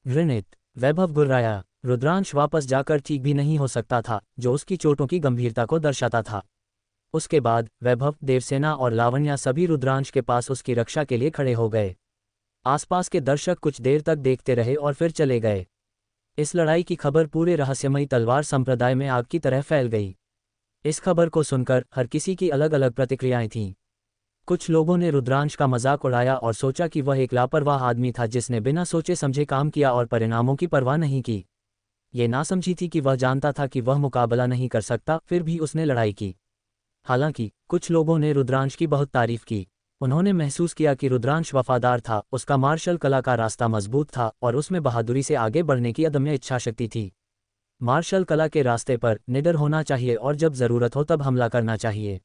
घृणित, वैभव गुर्राया। रुद्रांश वापस जाकर ठीक भी नहीं हो सकता था, जो उसकी चोटों की गंभीरता को दर्शाता था। उसके बाद वैभव, देवसेना और लावण्या सभी रुद्रांश के पास उसकी रक्षा के लिए खड़े हो गए। आसपास के दर्शक कुछ देर तक देखते रहे और फिर चले गए। इस लड़ाई की खबर पूरे रहस्यमयी तलवार संप्रदाय में आग की तरह फैल गई। इस खबर को सुनकर हर किसी की अलग अलग प्रतिक्रियाएं थीं। कुछ लोगों ने रुद्रांश का मजाक उड़ाया और सोचा कि वह एक लापरवाह आदमी था जिसने बिना सोचे समझे काम किया और परिणामों की परवाह नहीं की। ये नासमझी थी कि वह जानता था कि वह मुकाबला नहीं कर सकता, फिर भी उसने लड़ाई की। हालांकि कुछ लोगों ने रुद्रांश की बहुत तारीफ की। उन्होंने महसूस किया कि रुद्रांश वफादार था, उसका मार्शल कला का रास्ता मजबूत था और उसमें बहादुरी से आगे बढ़ने की अदम्य इच्छाशक्ति थी। मार्शल कला के रास्ते पर निडर होना चाहिए और जब ज़रूरत हो तब हमला करना चाहिए।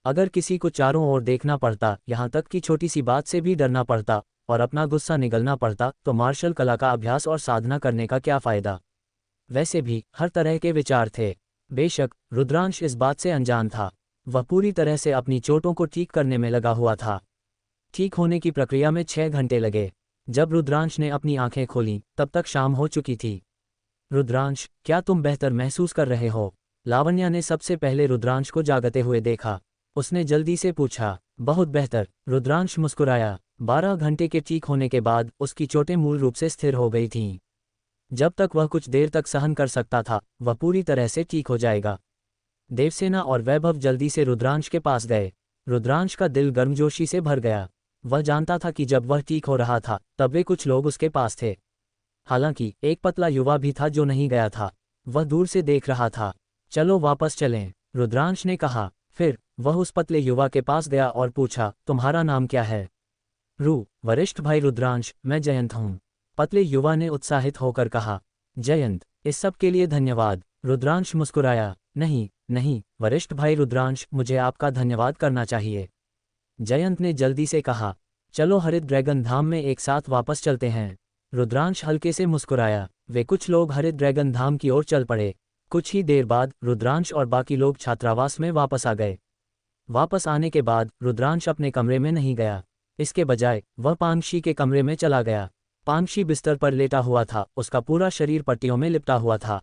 अगर किसी को चारों ओर देखना पड़ता, यहाँ तक कि छोटी सी बात से भी डरना पड़ता और अपना गुस्सा निगलना पड़ता, तो मार्शल कला का अभ्यास और साधना करने का क्या फ़ायदा। वैसे भी हर तरह के विचार थे। बेशक रुद्रांश इस बात से अनजान था। वह पूरी तरह से अपनी चोटों को ठीक करने में लगा हुआ था। ठीक होने की प्रक्रिया में 6 घंटे लगे। जब रुद्रांश ने अपनी आंखें खोलीं तब तक शाम हो चुकी थी। रुद्रांश, क्या तुम बेहतर महसूस कर रहे हो? लावण्या ने सबसे पहले रुद्रांश को जागते हुए देखा। उसने जल्दी से पूछा। बहुत बेहतर, रुद्रांश मुस्कुराया। 12 घंटे के ठीक होने के बाद उसकी चोटें मूल रूप से स्थिर हो गई थीं। जब तक वह कुछ देर तक सहन कर सकता था, वह पूरी तरह से ठीक हो जाएगा। देवसेना और वैभव जल्दी से रुद्रांश के पास गए। रुद्रांश का दिल गर्मजोशी से भर गया। वह जानता था कि जब वह ठीक हो रहा था तब वे कुछ लोग उसके पास थे। हालांकि एक पतला युवा भी था जो नहीं गया था। वह दूर से देख रहा था। चलो वापस चलें, रुद्रांश ने कहा। फिर वह उस पतले युवा के पास गया और पूछा, तुम्हारा नाम क्या है? वरिष्ठ भाई रुद्रांश, मैं जयंत हूँ। पतले युवा ने उत्साहित होकर कहा। जयंत, इस सब के लिए धन्यवाद। रुद्रांश मुस्कुराया। नहीं नहीं वरिष्ठ भाई रुद्रांश, मुझे आपका धन्यवाद करना चाहिए। जयंत ने जल्दी से कहा। चलो हरित ड्रैगन धाम में एक साथ वापस चलते हैं। रुद्रांश हल्के से मुस्कुराया। वे कुछ लोग हरित ड्रैगन धाम की ओर चल पड़े। कुछ ही देर बाद रुद्रांश और बाकी लोग छात्रावास में वापस आ गए। वापस आने के बाद रुद्रांश अपने कमरे में नहीं गया। इसके बजाय वह पांगशी के कमरे में चला गया। पांगशी बिस्तर पर लेटा हुआ था। उसका पूरा शरीर पट्टियों में लिपटा हुआ था।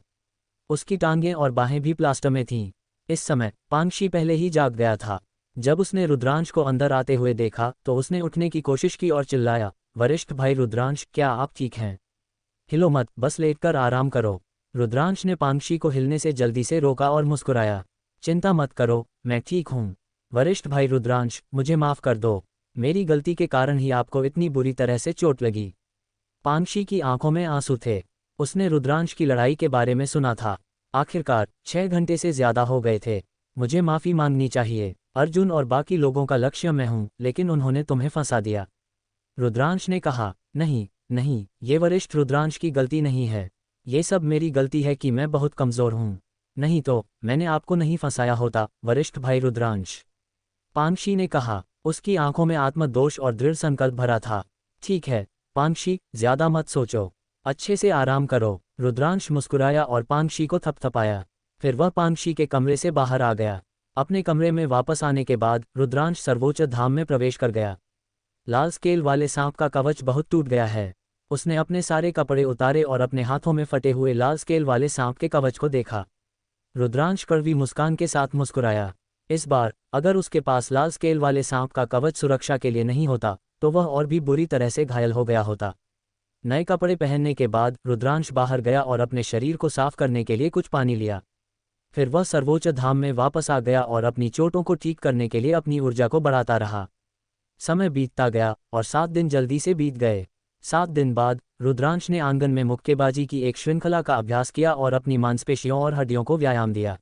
उसकी टांगें और बाहें भी प्लास्टर में थीं। इस समय पांगशी पहले ही जाग गया था। जब उसने रुद्रांश को अंदर आते हुए देखा तो उसने उठने की कोशिश की और चिल्लाया, वरिष्ठ भाई रुद्रांश, क्या आप ठीक हैं? हिलो मत, बस लेटकर आराम करो। रुद्रांश ने पांगशी को हिलने से जल्दी से रोका और मुस्कुराया। चिंता मत करो, मैं ठीक हूँ। वरिष्ठ भाई रुद्रांश, मुझे माफ़ कर दो। मेरी गलती के कारण ही आपको इतनी बुरी तरह से चोट लगी। पांगशी की आंखों में आंसू थे। उसने रुद्रांश की लड़ाई के बारे में सुना था। आखिरकार 6 घंटे से ज्यादा हो गए थे। मुझे माफ़ी मांगनी चाहिए। अर्जुन और बाकी लोगों का लक्ष्य मैं हूँ, लेकिन उन्होंने तुम्हें फंसा दिया। रुद्रांश ने कहा। नहीं नहीं, ये वरिष्ठ रुद्रांश की गलती नहीं है। ये सब मेरी गलती है कि मैं बहुत कमज़ोर हूँ। नहीं तो मैंने आपको नहीं फंसाया होता, वरिष्ठ भाई रुद्रांश। पांगशी ने कहा। उसकी आंखों में आत्मदोष और दृढ़ संकल्प भरा था। ठीक है पांगशी, ज्यादा मत सोचो, अच्छे से आराम करो। रुद्रांश मुस्कुराया और पांगशी को थपथपाया। फिर वह पांगशी के कमरे से बाहर आ गया। अपने कमरे में वापस आने के बाद रुद्रांश सर्वोच्च धाम में प्रवेश कर गया। लाल स्केल वाले सांप का कवच बहुत टूट गया है। उसने अपने सारे कपड़े उतारे और अपने हाथों में फटे हुए लाल स्केल वाले सांप के कवच को देखा। रुद्रांश कड़वी मुस्कान के साथ मुस्कुराया। इस बार अगर उसके पास लाल स्केल वाले सांप का कवच सुरक्षा के लिए नहीं होता तो वह और भी बुरी तरह से घायल हो गया होता। नए कपड़े पहनने के बाद रुद्रांश बाहर गया और अपने शरीर को साफ करने के लिए कुछ पानी लिया। फिर वह सर्वोच्च धाम में वापस आ गया और अपनी चोटों को ठीक करने के लिए अपनी ऊर्जा को बढ़ाता रहा। समय बीतता गया और 7 दिन जल्दी से बीत गए। 7 दिन बाद रुद्रांश ने आंगन में मुक्केबाजी की एक श्रृंखला का अभ्यास किया और अपनी मांसपेशियों और हड्डियों को व्यायाम दिया।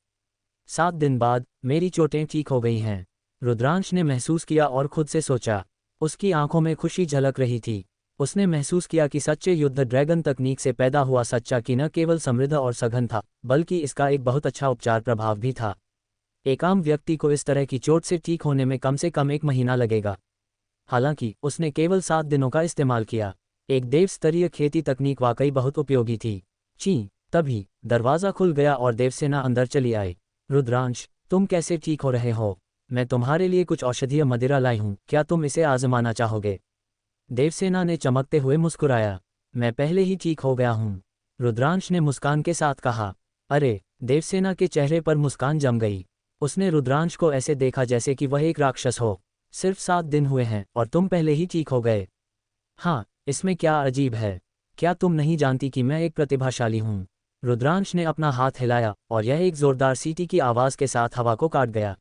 7 दिन बाद मेरी चोटें ठीक हो गई हैं, रुद्रांश ने महसूस किया और खुद से सोचा। उसकी आंखों में खुशी झलक रही थी। उसने महसूस किया कि सच्चे युद्ध ड्रैगन तकनीक से पैदा हुआ सच्चा की न केवल समृद्ध और सघन था, बल्कि इसका एक बहुत अच्छा उपचार प्रभाव भी था। एक आम व्यक्ति को इस तरह की चोट से ठीक होने में कम से कम 1 महीना लगेगा। हालांकि उसने केवल 7 दिनों का इस्तेमाल किया। एक देव स्तरीय खेती तकनीक वाकई बहुत उपयोगी थी। तभी दरवाज़ा खुल गया और देवसेना अंदर चली आई। रुद्रांश, तुम कैसे ठीक हो रहे हो? मैं तुम्हारे लिए कुछ औषधीय मदिरा लाई हूँ, क्या तुम इसे आजमाना चाहोगे? देवसेना ने चमकते हुए मुस्कुराया। मैं पहले ही ठीक हो गया हूँ, रुद्रांश ने मुस्कान के साथ कहा। अरे, देवसेना के चेहरे पर मुस्कान जम गई। उसने रुद्रांश को ऐसे देखा जैसे कि वह एक राक्षस हो। सिर्फ 7 दिन हुए हैं और तुम पहले ही ठीक हो गए। हाँ, इसमें क्या अजीब है? क्या तुम नहीं जानती कि मैं एक प्रतिभाशाली हूँ? रुद्रांश ने अपना हाथ हिलाया और यह एक जोरदार सीटी की आवाज़ के साथ हवा को काट गया।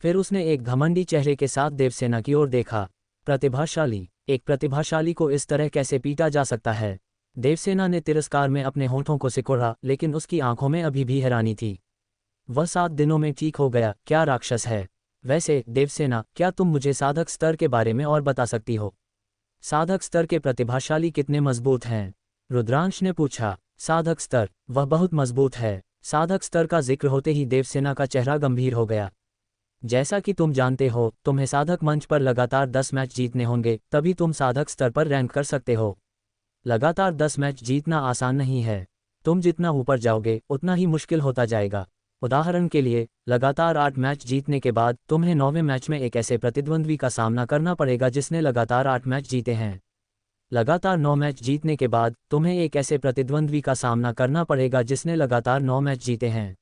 फिर उसने एक घमंडी चेहरे के साथ देवसेना की ओर देखा। प्रतिभाशाली? एक प्रतिभाशाली को इस तरह कैसे पीटा जा सकता है? देवसेना ने तिरस्कार में अपने होठों को सिकोड़ा, लेकिन उसकी आंखों में अभी भी हैरानी थी। वह 7 दिनों में ठीक हो गया, क्या राक्षस है? वैसे देवसेना, क्या तुम मुझे साधक स्तर के बारे में और बता सकती हो? साधक स्तर के प्रतिभाशाली कितने मजबूत हैं? रुद्रांश ने पूछा। साधक स्तर? वह बहुत मजबूत है। साधक स्तर का जिक्र होते ही देवसेना का चेहरा गंभीर हो गया। जैसा कि तुम जानते हो, तुम्हें साधक मंच पर लगातार 10 मैच जीतने होंगे, तभी तुम साधक स्तर पर रैंक कर सकते हो। लगातार 10 मैच जीतना आसान नहीं है। तुम जितना ऊपर जाओगे उतना ही मुश्किल होता जाएगा। उदाहरण के लिए, लगातार 8 मैच जीतने के बाद तुम्हें 9वें मैच में एक ऐसे प्रतिद्वंद्वी का सामना करना पड़ेगा जिसने लगातार 8 मैच जीते हैं। लगातार 9 मैच जीतने के बाद तुम्हें एक ऐसे प्रतिद्वंद्वी का सामना करना पड़ेगा जिसने लगातार 9 मैच जीते हैं।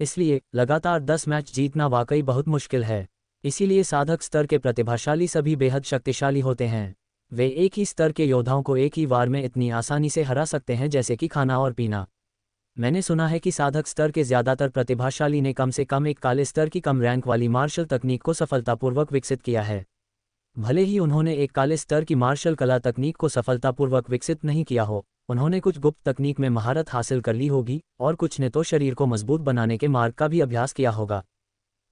इसलिए लगातार 10 मैच जीतना वाकई बहुत मुश्किल है। इसीलिए साधक स्तर के प्रतिभाशाली सभी बेहद शक्तिशाली होते हैं। वे एक ही स्तर के योद्धाओं को एक ही वार में इतनी आसानी से हरा सकते हैं जैसे कि खाना और पीना। मैंने सुना है कि साधक स्तर के ज़्यादातर प्रतिभाशाली ने कम से कम एक काले स्तर की कम रैंक वाली मार्शल तकनीक को सफलतापूर्वक विकसित किया है। भले ही उन्होंने एक काले स्तर की मार्शल कला तकनीक को सफलतापूर्वक विकसित नहीं किया हो, उन्होंने कुछ गुप्त तकनीक में महारत हासिल कर ली होगी, और कुछ ने तो शरीर को मजबूत बनाने के मार्ग का भी अभ्यास किया होगा।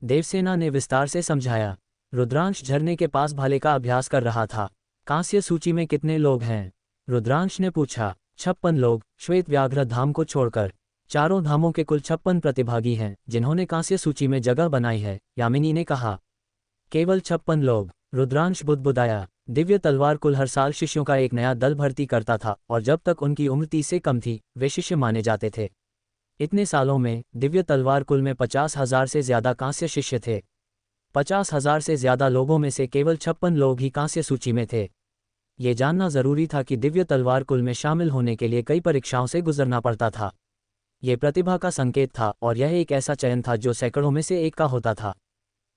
देवसेना ने विस्तार से समझाया। रुद्रांश झरने के पास भाले का अभ्यास कर रहा था। कांस्य सूची में कितने लोग हैं? रुद्रांश ने पूछा। 56 लोग, श्वेत व्याघ्र धाम को छोड़कर। चारों धामों के कुल 56 प्रतिभागी हैं जिन्होंने कांस्य सूची में जगह बनाई है, यामिनी ने कहा। केवल 56 लोग? रुद्रांश बुदबुदाया। दिव्य तलवार कुल हर साल शिष्यों का एक नया दल भर्ती करता था, और जब तक उनकी उम्र 30 से कम थी वे शिष्य माने जाते थे। इतने सालों में दिव्य तलवार कुल में 50,000 से ज्यादा कांस्य शिष्य थे। 50,000 से ज्यादा लोगों में से केवल 56 लोग ही कांस्य सूची में थे। ये जानना जरूरी था कि दिव्य तलवार कुल में शामिल होने के लिए कई परीक्षाओं से गुजरना पड़ता था। ये प्रतिभा का संकेत था, और यह एक ऐसा चयन था जो सैकड़ों में से एक का होता था।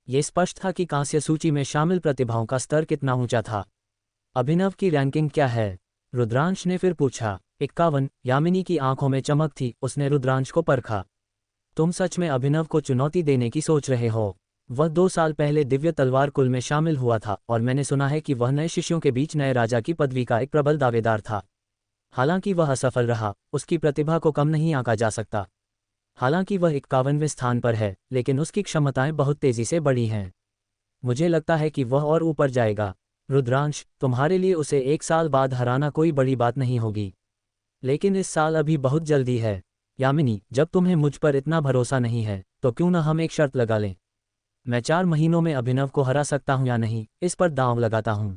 ये स्पष्ट था कि कांस्य सूची में शामिल प्रतिभाओं का स्तर कितना ऊंचा था। अभिनव की रैंकिंग क्या है? रुद्रांश ने फिर पूछा। 51। यामिनी की आंखों में चमक थी, उसने रुद्रांश को परखा। तुम सच में अभिनव को चुनौती देने की सोच रहे हो? वह 2 साल पहले दिव्य तलवार कुल में शामिल हुआ था, और मैंने सुना है कि वह नए शिष्यों के बीच नए राजा की पदवी का एक प्रबल दावेदार था। हालांकि वह असफल रहा, उसकी प्रतिभा को कम नहीं आंका जा सकता। हालांकि वह 51वें स्थान पर है, लेकिन उसकी क्षमताएं बहुत तेजी से बढ़ी हैं। मुझे लगता है कि वह और ऊपर जाएगा। रुद्रांश, तुम्हारे लिए उसे 1 साल बाद हराना कोई बड़ी बात नहीं होगी। लेकिन इस साल अभी बहुत जल्दी है। यामिनी, जब तुम्हें मुझ पर इतना भरोसा नहीं है, तो क्यों न हम एक शर्त लगा लें? मैं 4 महीनों में अभिनव को हरा सकता हूं या नहीं, इस पर दांव लगाता हूं।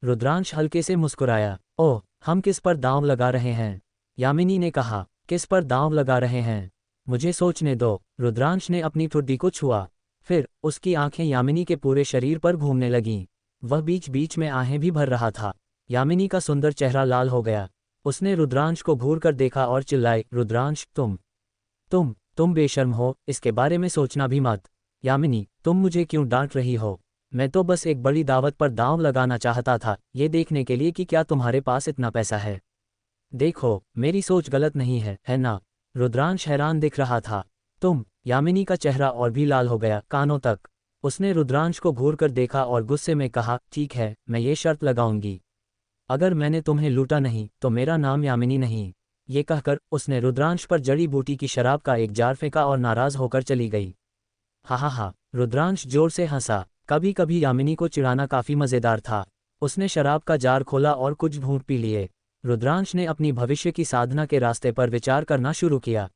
रुद्रांश हल्के से मुस्कुराया। ओह, हम किस पर दांव लगा रहे हैं? यामिनी ने कहा। किस पर दांव लगा रहे हैं? मुझे सोचने दो। रुद्रांश ने अपनी ठुड्डी को छुआ। फिर उसकी आंखें यामिनी के पूरे शरीर पर घूमने लगीं। वह बीच बीच में आहें भी भर रहा था। यामिनी का सुंदर चेहरा लाल हो गया। उसने रुद्रांश को घूर कर देखा और चिल्लाई, रुद्रांश, तुम बेशर्म हो, इसके बारे में सोचना भी मत। यामिनी, तुम मुझे क्यों डांट रही हो? मैं तो बस एक बड़ी दावत पर दांव लगाना चाहता था, ये देखने के लिए कि क्या तुम्हारे पास इतना पैसा है। देखो, मेरी सोच गलत नहीं है ना? रुद्रांश हैरान दिख रहा था। यामिनी का चेहरा और भी लाल हो गया, कानों तक। उसने रुद्रांश को घूर कर देखा और गुस्से में कहा, ठीक है, मैं ये शर्त लगाऊंगी। अगर मैंने तुम्हें लूटा नहीं तो मेरा नाम यामिनी नहीं। ये कहकर उसने रुद्रांश पर जड़ी बूटी की शराब का एक जार फेंका और नाराज होकर चली गई। हा, रुद्रांश जोर से हंसा। कभी कभी यामिनी को चिढ़ाना काफी मजेदार था। उसने शराब का जार खोला और कुछ घूंट पी लिए। रुद्रांश ने अपनी भविष्य की साधना के रास्ते पर विचार करना शुरू किया।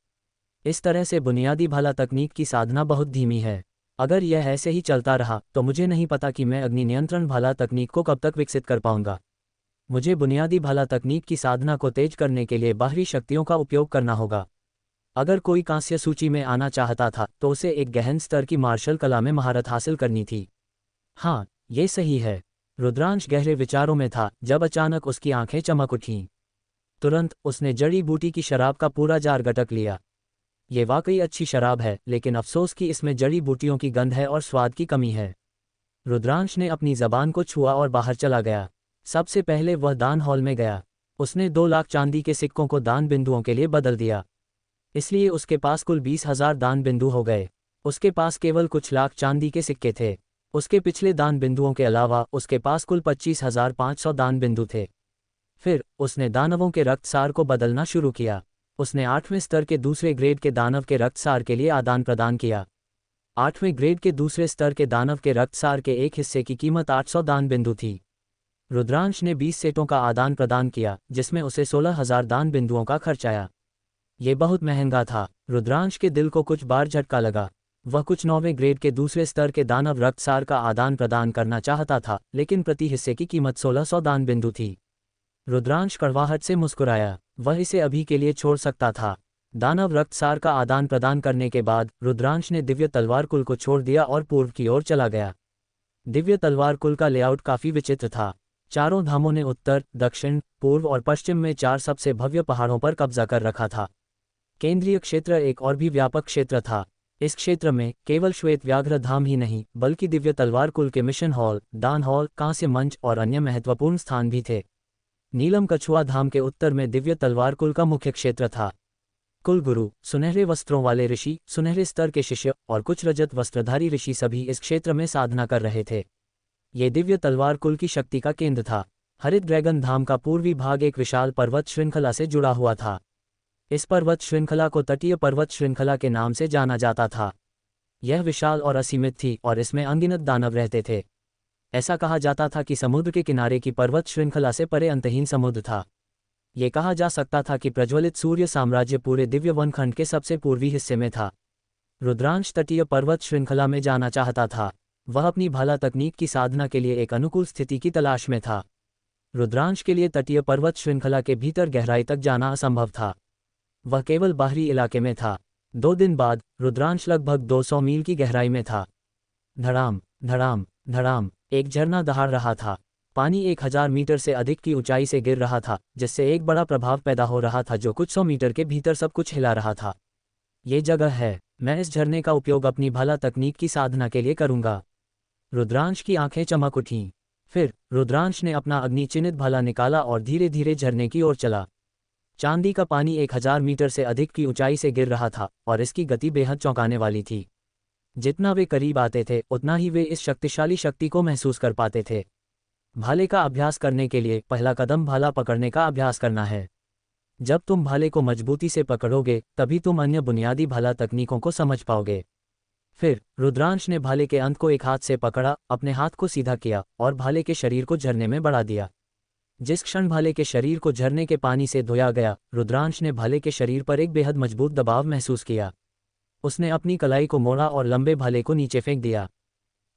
इस तरह से बुनियादी भाला तकनीक की साधना बहुत धीमी है। अगर यह ऐसे ही चलता रहा तो मुझे नहीं पता कि मैं अग्नि नियंत्रण भाला तकनीक को कब तक विकसित कर पाऊंगा। मुझे बुनियादी भाला तकनीक की साधना को तेज करने के लिए बाहरी शक्तियों का उपयोग करना होगा। अगर कोई कांस्य सूची में आना चाहता था तो उसे एक गहन स्तर की मार्शल कला में महारत हासिल करनी थी। हाँ, ये सही है। रुद्रांश गहरे विचारों में था जब अचानक उसकी आंखें चमक उठीं। तुरंत उसने जड़ी बूटी की शराब का पूरा जार गटक लिया। ये वाकई अच्छी शराब है, लेकिन अफसोस कि इसमें जड़ी बूटियों की गंध है और स्वाद की कमी है। रुद्रांश ने अपनी जबान को छुआ और बाहर चला गया। सबसे पहले वह दान हॉल में गया। उसने 2 लाख चांदी के सिक्कों को दान बिंदुओं के लिए बदल दिया। इसलिए उसके पास कुल 20,000 दान बिंदु हो गए। उसके पास केवल कुछ लाख चांदी के सिक्के थे। उसके पिछले दान बिंदुओं के अलावा उसके पास कुल 25,500 दान बिंदु थे। फिर उसने दानवों के रक्तसार को बदलना शुरू किया। उसने 8वें स्तर के दूसरे ग्रेड के दानव के रक्तसार के लिए आदान प्रदान किया। 8वें ग्रेड के दूसरे स्तर के दानव के रक्तसार के एक हिस्से की कीमत 800 दान बिंदु थी। रुद्रांश ने 20 सेटों का आदान प्रदान किया, जिसमें उसे 16,000 दान बिंदुओं का खर्च आया। ये बहुत महंगा था। रुद्रांश के दिल को कुछ बार झटका लगा। वह कुछ 9वें ग्रेड के दूसरे स्तर के दानव रक्तसार का आदान प्रदान करना चाहता था, लेकिन प्रति हिस्से की कीमत 1600 दान बिंदु थी। रुद्रांश कड़वाहट से मुस्कुराया। वह इसे अभी के लिए छोड़ सकता था। दानव रक्तसार का आदान प्रदान करने के बाद रुद्रांश ने दिव्य तलवार कुल को छोड़ दिया और पूर्व की ओर चला गया। दिव्य तलवार कुल का लेआउट काफी विचित्र था। चारों धामों ने उत्तर, दक्षिण, पूर्व और पश्चिम में 4 सबसे भव्य पहाड़ों पर कब्जा कर रखा था। केंद्रीय क्षेत्र एक और भी व्यापक क्षेत्र था। इस क्षेत्र में केवल श्वेत व्याघ्र धाम ही नहीं, बल्कि दिव्य तलवार कुल के मिशन हॉल, दान हॉल, कांस्य मंच और अन्य महत्वपूर्ण स्थान भी थे। नीलम कछुआ धाम के उत्तर में दिव्य तलवार कुल का मुख्य क्षेत्र था। कुलगुरु, सुनहरे वस्त्रों वाले ऋषि, सुनहरे स्तर के शिष्य और कुछ रजत वस्त्रधारी ऋषि सभी इस क्षेत्र में साधना कर रहे थे। ये दिव्य तलवार कुल की शक्ति का केंद्र था। हरित ड्रैगन धाम का पूर्वी भाग एक विशाल पर्वत श्रृंखला से जुड़ा हुआ था। इस पर्वत श्रृंखला को तटीय पर्वत श्रृंखला के नाम से जाना जाता था। यह विशाल और असीमित थी और इसमें अनगिनत दानव रहते थे। ऐसा कहा जाता था कि समुद्र के किनारे की पर्वत श्रृंखला से परे अंतहीन समुद्र था। ये कहा जा सकता था कि प्रज्वलित सूर्य साम्राज्य पूरे दिव्य वनखंड के सबसे पूर्वी हिस्से में था। रुद्रांश तटीय पर्वत श्रृंखला में जाना चाहता था। वह अपनी भाला तकनीक की साधना के लिए एक अनुकूल स्थिति की तलाश में था। रुद्रांश के लिए तटीय पर्वत श्रृंखला के भीतर गहराई तक जाना असंभव था। वह केवल बाहरी इलाके में था। 2 दिन बाद रुद्रांश लगभग 200 मील की गहराई में था। धड़ाम धड़ाम धड़ाम, एक झरना दहाड़ रहा था। पानी 1000 मीटर से अधिक की ऊंचाई से गिर रहा था, जिससे एक बड़ा प्रभाव पैदा हो रहा था जो कुछ 100 मीटर के भीतर सब कुछ हिला रहा था। ये जगह है। मैं इस झरने का उपयोग अपनी भाला तकनीक की साधना के लिए करूंगा। रुद्रांश की आंखें चमक उठीं। फिर रुद्रांश ने अपना अग्नि चिन्हित भाला निकाला और धीरे धीरे झरने की ओर चला। चांदी का पानी 1000 मीटर से अधिक की ऊंचाई से गिर रहा था और इसकी गति बेहद चौंकाने वाली थी। जितना वे करीब आते थे उतना ही वे इस शक्तिशाली शक्ति को महसूस कर पाते थे। भाले का अभ्यास करने के लिए पहला कदम भाला पकड़ने का अभ्यास करना है। जब तुम भाले को मजबूती से पकड़ोगे तभी तुम अन्य बुनियादी भाला तकनीकों को समझ पाओगे। फिर रुद्रांश ने भाले के अंत को एक हाथ से पकड़ा, अपने हाथ को सीधा किया और भाले के शरीर को झरने में बढ़ा दिया। जिस क्षण भाले के शरीर को झरने के पानी से धोया गया, रुद्रांश ने भाले के शरीर पर एक बेहद मजबूत दबाव महसूस किया। उसने अपनी कलाई को मोड़ा और लंबे भाले को नीचे फेंक दिया।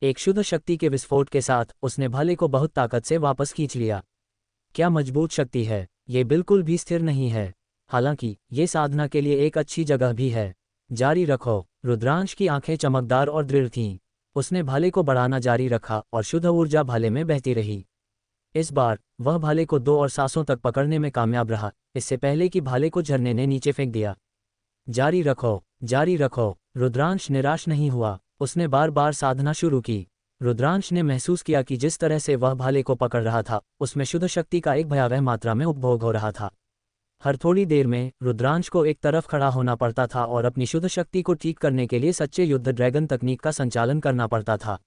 एक शुद्ध शक्ति के विस्फोट के साथ उसने भाले को बहुत ताकत से वापस खींच लिया। क्या मजबूत शक्ति है! ये बिल्कुल भी स्थिर नहीं है। हालांकि ये साधना के लिए एक अच्छी जगह भी है। जारी रखो। रुद्रांश की आंखें चमकदार और दृढ़ थीं। उसने भाले को बढ़ाना जारी रखा और शुद्ध ऊर्जा भाले में बहती रही। इस बार वह भाले को 2 और सांसों तक पकड़ने में कामयाब रहा, इससे पहले कि भाले को झरने ने नीचे फेंक दिया। जारी रखो, जारी रखो। रुद्रांश निराश नहीं हुआ। उसने बार बार साधना शुरू की। रुद्रांश ने महसूस किया कि जिस तरह से वह भाले को पकड़ रहा था उसमें शुद्ध शक्ति का एक भयावह मात्रा में उपभोग हो रहा था। हर थोड़ी देर में रुद्रांश को एक तरफ खड़ा होना पड़ता था और अपनी शुद्ध शक्ति को ठीक करने के लिए सच्चे युद्ध ड्रैगन तकनीक का संचालन करना पड़ता था।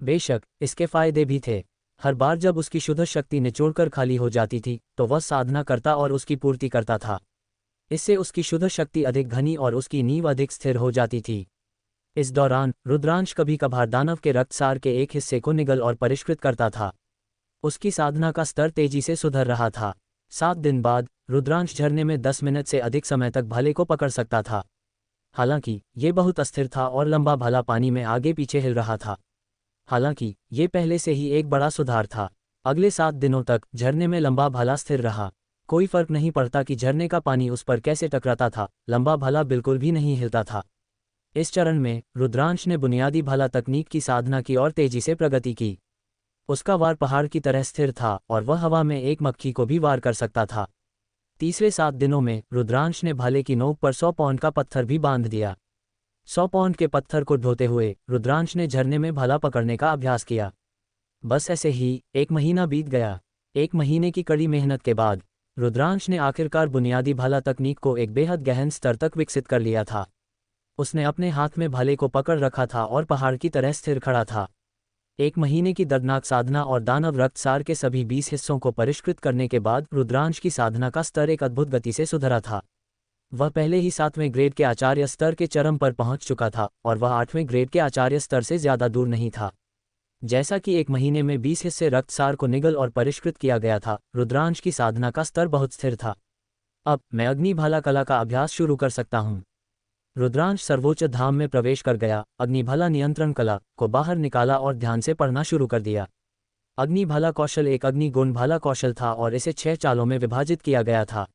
बेशक इसके फायदे भी थे। हर बार जब उसकी शुद्ध शक्ति निचोड़कर खाली हो जाती थी तो वह साधना करता और उसकी पूर्ति करता था। इससे उसकी शुद्ध शक्ति अधिक घनी और उसकी नींव अधिक स्थिर हो जाती थी। इस दौरान रुद्रांश कभी कभार दानव के रक्तसार के एक हिस्से को निगल और परिष्कृत करता था। उसकी साधना का स्तर तेजी से सुधर रहा था। 7 दिन बाद रुद्रांश झरने में 10 मिनट से अधिक समय तक भाले को पकड़ सकता था। हालांकि ये बहुत अस्थिर था और लंबा भाला पानी में आगे पीछे हिल रहा था। हालांकि ये पहले से ही एक बड़ा सुधार था। अगले 7 दिनों तक झरने में लंबा भाला स्थिर रहा। कोई फर्क नहीं पड़ता कि झरने का पानी उस पर कैसे टकराता था, लंबा भाला बिल्कुल भी नहीं हिलता था। इस चरण में रुद्रांश ने बुनियादी भाला तकनीक की साधना की और तेजी से प्रगति की। उसका वार पहाड़ की तरह स्थिर था और वह हवा में एक मक्खी को भी वार कर सकता था। तीसरे 7 दिनों में रुद्रांश ने भाले की नोक पर 100 पाउंड का पत्थर भी बांध दिया। 100 पाउंड के पत्थर को ढोते हुए रुद्रांश ने झरने में भाला पकड़ने का अभ्यास किया। बस ऐसे ही 1 महीना बीत गया। 1 महीने की कड़ी मेहनत के बाद रुद्रांश ने आखिरकार बुनियादी भाला तकनीक को एक बेहद गहन स्तर तक विकसित कर लिया था। उसने अपने हाथ में भाले को पकड़ रखा था और पहाड़ की तरह स्थिर खड़ा था। 1 महीने की दर्दनाक साधना और दानव रक्तसार के सभी 20 हिस्सों को परिष्कृत करने के बाद रुद्रांश की साधना का स्तर एक अद्भुत गति से सुधरा था। वह पहले ही 7वें ग्रेड के आचार्य स्तर के चरम पर पहुंच चुका था और वह 8वें ग्रेड के आचार्य स्तर से ज्यादा दूर नहीं था। जैसा कि 1 महीने में 20 हिस्से रक्तसार को निगल और परिष्कृत किया गया था, रुद्रांश की साधना का स्तर बहुत स्थिर था। अब मैं अग्निभाला कला का अभ्यास शुरू कर सकता हूँ। रुद्रांश सर्वोच्च धाम में प्रवेश कर गया, अग्निभाला नियंत्रण कला को बाहर निकाला और ध्यान से पढ़ना शुरू कर दिया। अग्निभाला कौशल एक अग्निगुण भाला कौशल था और इसे 6 चालों में विभाजित किया गया था।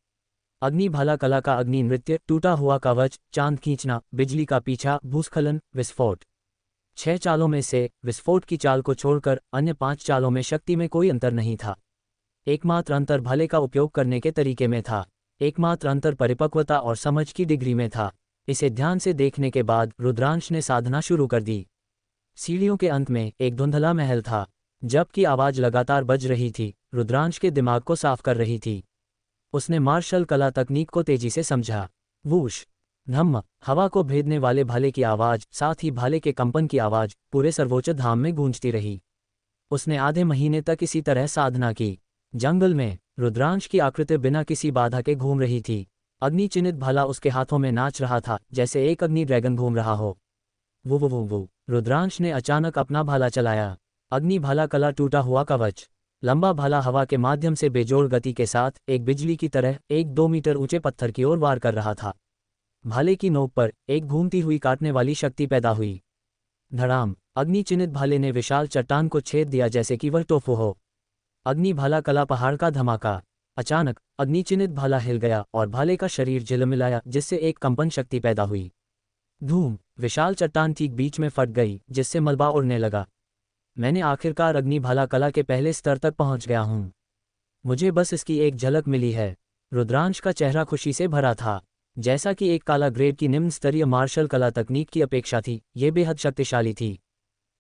अग्निभाला कला का अग्नि नृत्य, टूटा हुआ कवच, चांद खींचना, बिजली का पीछा, भूस्खलन, विस्फोट। 6 चालों में से विस्फोट की चाल को छोड़कर अन्य 5 चालों में शक्ति में कोई अंतर नहीं था। एकमात्र अंतर भाले का उपयोग करने के तरीके में था। एकमात्र अंतर परिपक्वता और समझ की डिग्री में था। इसे ध्यान से देखने के बाद रुद्रांश ने साधना शुरू कर दी। सीढ़ियों के अंत में एक धुंधला महल था। जबकि आवाज लगातार बज रही थी, रुद्रांश के दिमाग को साफ कर रही थी। उसने मार्शल कला तकनीक को तेजी से समझा। वूश, धम्म, हवा को भेदने वाले भाले की आवाज, साथ ही भाले के कंपन की आवाज पूरे सर्वोच्च धाम में गूंजती रही। उसने आधे महीने तक इसी तरह साधना की। जंगल में रुद्रांश की आकृति बिना किसी बाधा के घूम रही थी। अग्नि चिन्हित भाला उसके हाथों में नाच रहा था, जैसे एक अग्नि ड्रैगन घूम रहा हो। वो रुद्रांश ने अचानक अपना भाला चलाया। अग्नि भाला कला टूटा हुआ कवच। लंबा भाला हवा के माध्यम से बेजोड़ गति के साथ एक बिजली की तरह एक 2 मीटर ऊंचे पत्थर की ओर वार कर रहा था। भाले की नोक पर एक घूमती हुई काटने वाली शक्ति पैदा हुई। धड़ाम, अग्नि चिन्हित भाले ने विशाल चट्टान को छेद दिया जैसे कि वह टोफू हो। अग्नि भाला कला पहाड़ का धमाका। अचानक अग्नि चिन्हित भाला हिल गया और भाले का शरीर झिलमिलाया, जिससे एक कंपन शक्ति पैदा हुई। धूम, विशाल चट्टान ठीक बीच में फट गई, जिससे मलबा उड़ने लगा। मैंने आखिरकार अग्निभाला कला के पहले स्तर तक पहुंच गया हूं। मुझे बस इसकी एक झलक मिली है। रुद्रांश का चेहरा खुशी से भरा था। जैसा कि एक काला ग्रेड की निम्न स्तरीय मार्शल कला तकनीक की अपेक्षा थी, ये बेहद शक्तिशाली थी।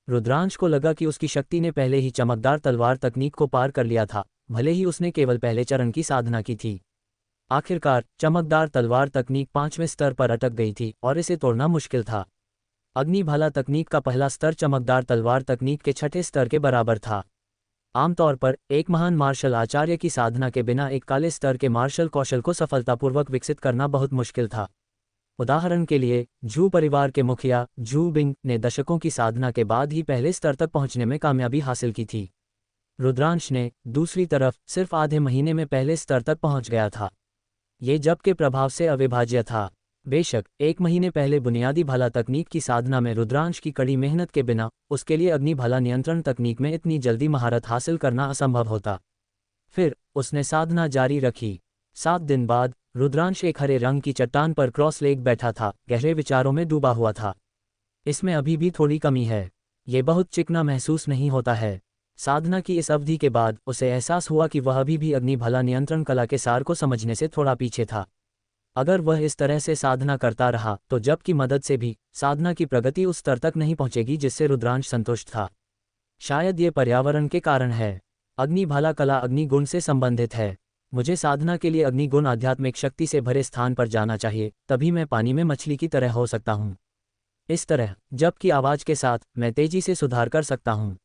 रुद्रांश को लगा कि उसकी शक्ति ने पहले ही चमकदार तलवार तकनीक को पार कर लिया था, भले ही उसने केवल पहले चरण की साधना की थी। आखिरकार चमकदार तलवार तकनीक 5वें स्तर पर अटक गई थी और इसे तोड़ना मुश्किल था। अग्निभाला तकनीक का पहला स्तर चमकदार तलवार तकनीक के 6ठे स्तर के बराबर था। आमतौर पर एक महान मार्शल आचार्य की साधना के बिना एक काले स्तर के मार्शल कौशल को सफलतापूर्वक विकसित करना बहुत मुश्किल था। उदाहरण के लिए, झू परिवार के मुखिया झू बिंग ने दशकों की साधना के बाद ही पहले स्तर तक पहुंचने में कामयाबी हासिल की थी। रुद्रांश ने, दूसरी तरफ, सिर्फ आधे महीने में पहले स्तर तक पहुंच गया था। ये जप के प्रभाव से अविभाज्य था। बेशक 1 महीने पहले बुनियादी भाला तकनीक की साधना में रुद्रांश की कड़ी मेहनत के बिना उसके लिए अग्निभाला नियंत्रण तकनीक में इतनी जल्दी महारत हासिल करना असंभव होता। फिर उसने साधना जारी रखी। 7 दिन बाद रुद्रांश एक हरे रंग की चट्टान पर क्रॉस लेग बैठा था, गहरे विचारों में डूबा हुआ था। इसमें अभी भी थोड़ी कमी है। ये बहुत चिकना महसूस नहीं होता है। साधना की इस अवधि के बाद उसे एहसास हुआ कि वह अभी भी अग्निभाला नियंत्रण कला के सार को समझने से थोड़ा पीछे था। अगर वह इस तरह से साधना करता रहा तो जप की मदद से भी साधना की प्रगति उस स्तर तक नहीं पहुंचेगी जिससे रुद्रांश संतुष्ट था। शायद ये पर्यावरण के कारण है। अग्निभाला कला अग्निगुण से संबंधित है। मुझे साधना के लिए अग्निगुण आध्यात्मिक शक्ति से भरे स्थान पर जाना चाहिए, तभी मैं पानी में मछली की तरह हो सकता हूँ। इस तरह जप की आवाज के साथ मैं तेजी से सुधार कर सकता हूँ।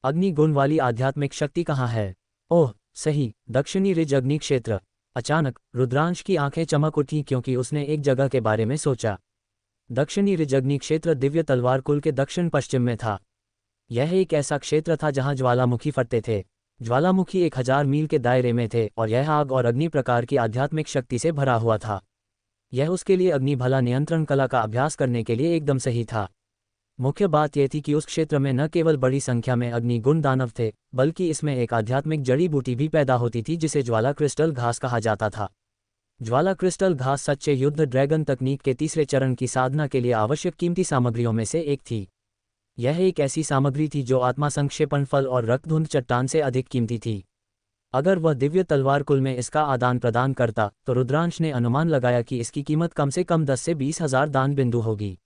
अग्निगुण वाली आध्यात्मिक शक्ति कहाँ है? ओह सही, दक्षिणी रिज अग्नि क्षेत्र। अचानक रुद्रांश की आंखें चमक उठी क्योंकि उसने एक जगह के बारे में सोचा। दक्षिणी रिज अग्नि क्षेत्र दिव्य तलवार कुल के दक्षिण पश्चिम में था। यह एक ऐसा क्षेत्र था जहां ज्वालामुखी फटते थे। ज्वालामुखी 1000 मील के दायरे में थे और यह आग और अग्नि प्रकार की आध्यात्मिक शक्ति से भरा हुआ था। यह उसके लिए अग्निभाला नियंत्रण कला का अभ्यास करने के लिए एकदम सही था। मुख्य बात यह थी कि उस क्षेत्र में न केवल बड़ी संख्या में अग्निगुण दानव थे, बल्कि इसमें एक आध्यात्मिक जड़ी बूटी भी पैदा होती थी जिसे ज्वाला क्रिस्टल घास कहा जाता था। ज्वाला क्रिस्टल घास सच्चे युद्ध ड्रैगन तकनीक के तीसरे चरण की साधना के लिए आवश्यक कीमती सामग्रियों में से एक थी। यह एक ऐसी सामग्री थी जो आत्मा संक्षेपण फल और रक्तधुंध चट्टान से अधिक कीमती थी। अगर वह दिव्य तलवार कुल में इसका आदान प्रदान करता तो रुद्रांश ने अनुमान लगाया कि इसकी कीमत कम से कम 10 से 20,000 दान बिंदु होगी।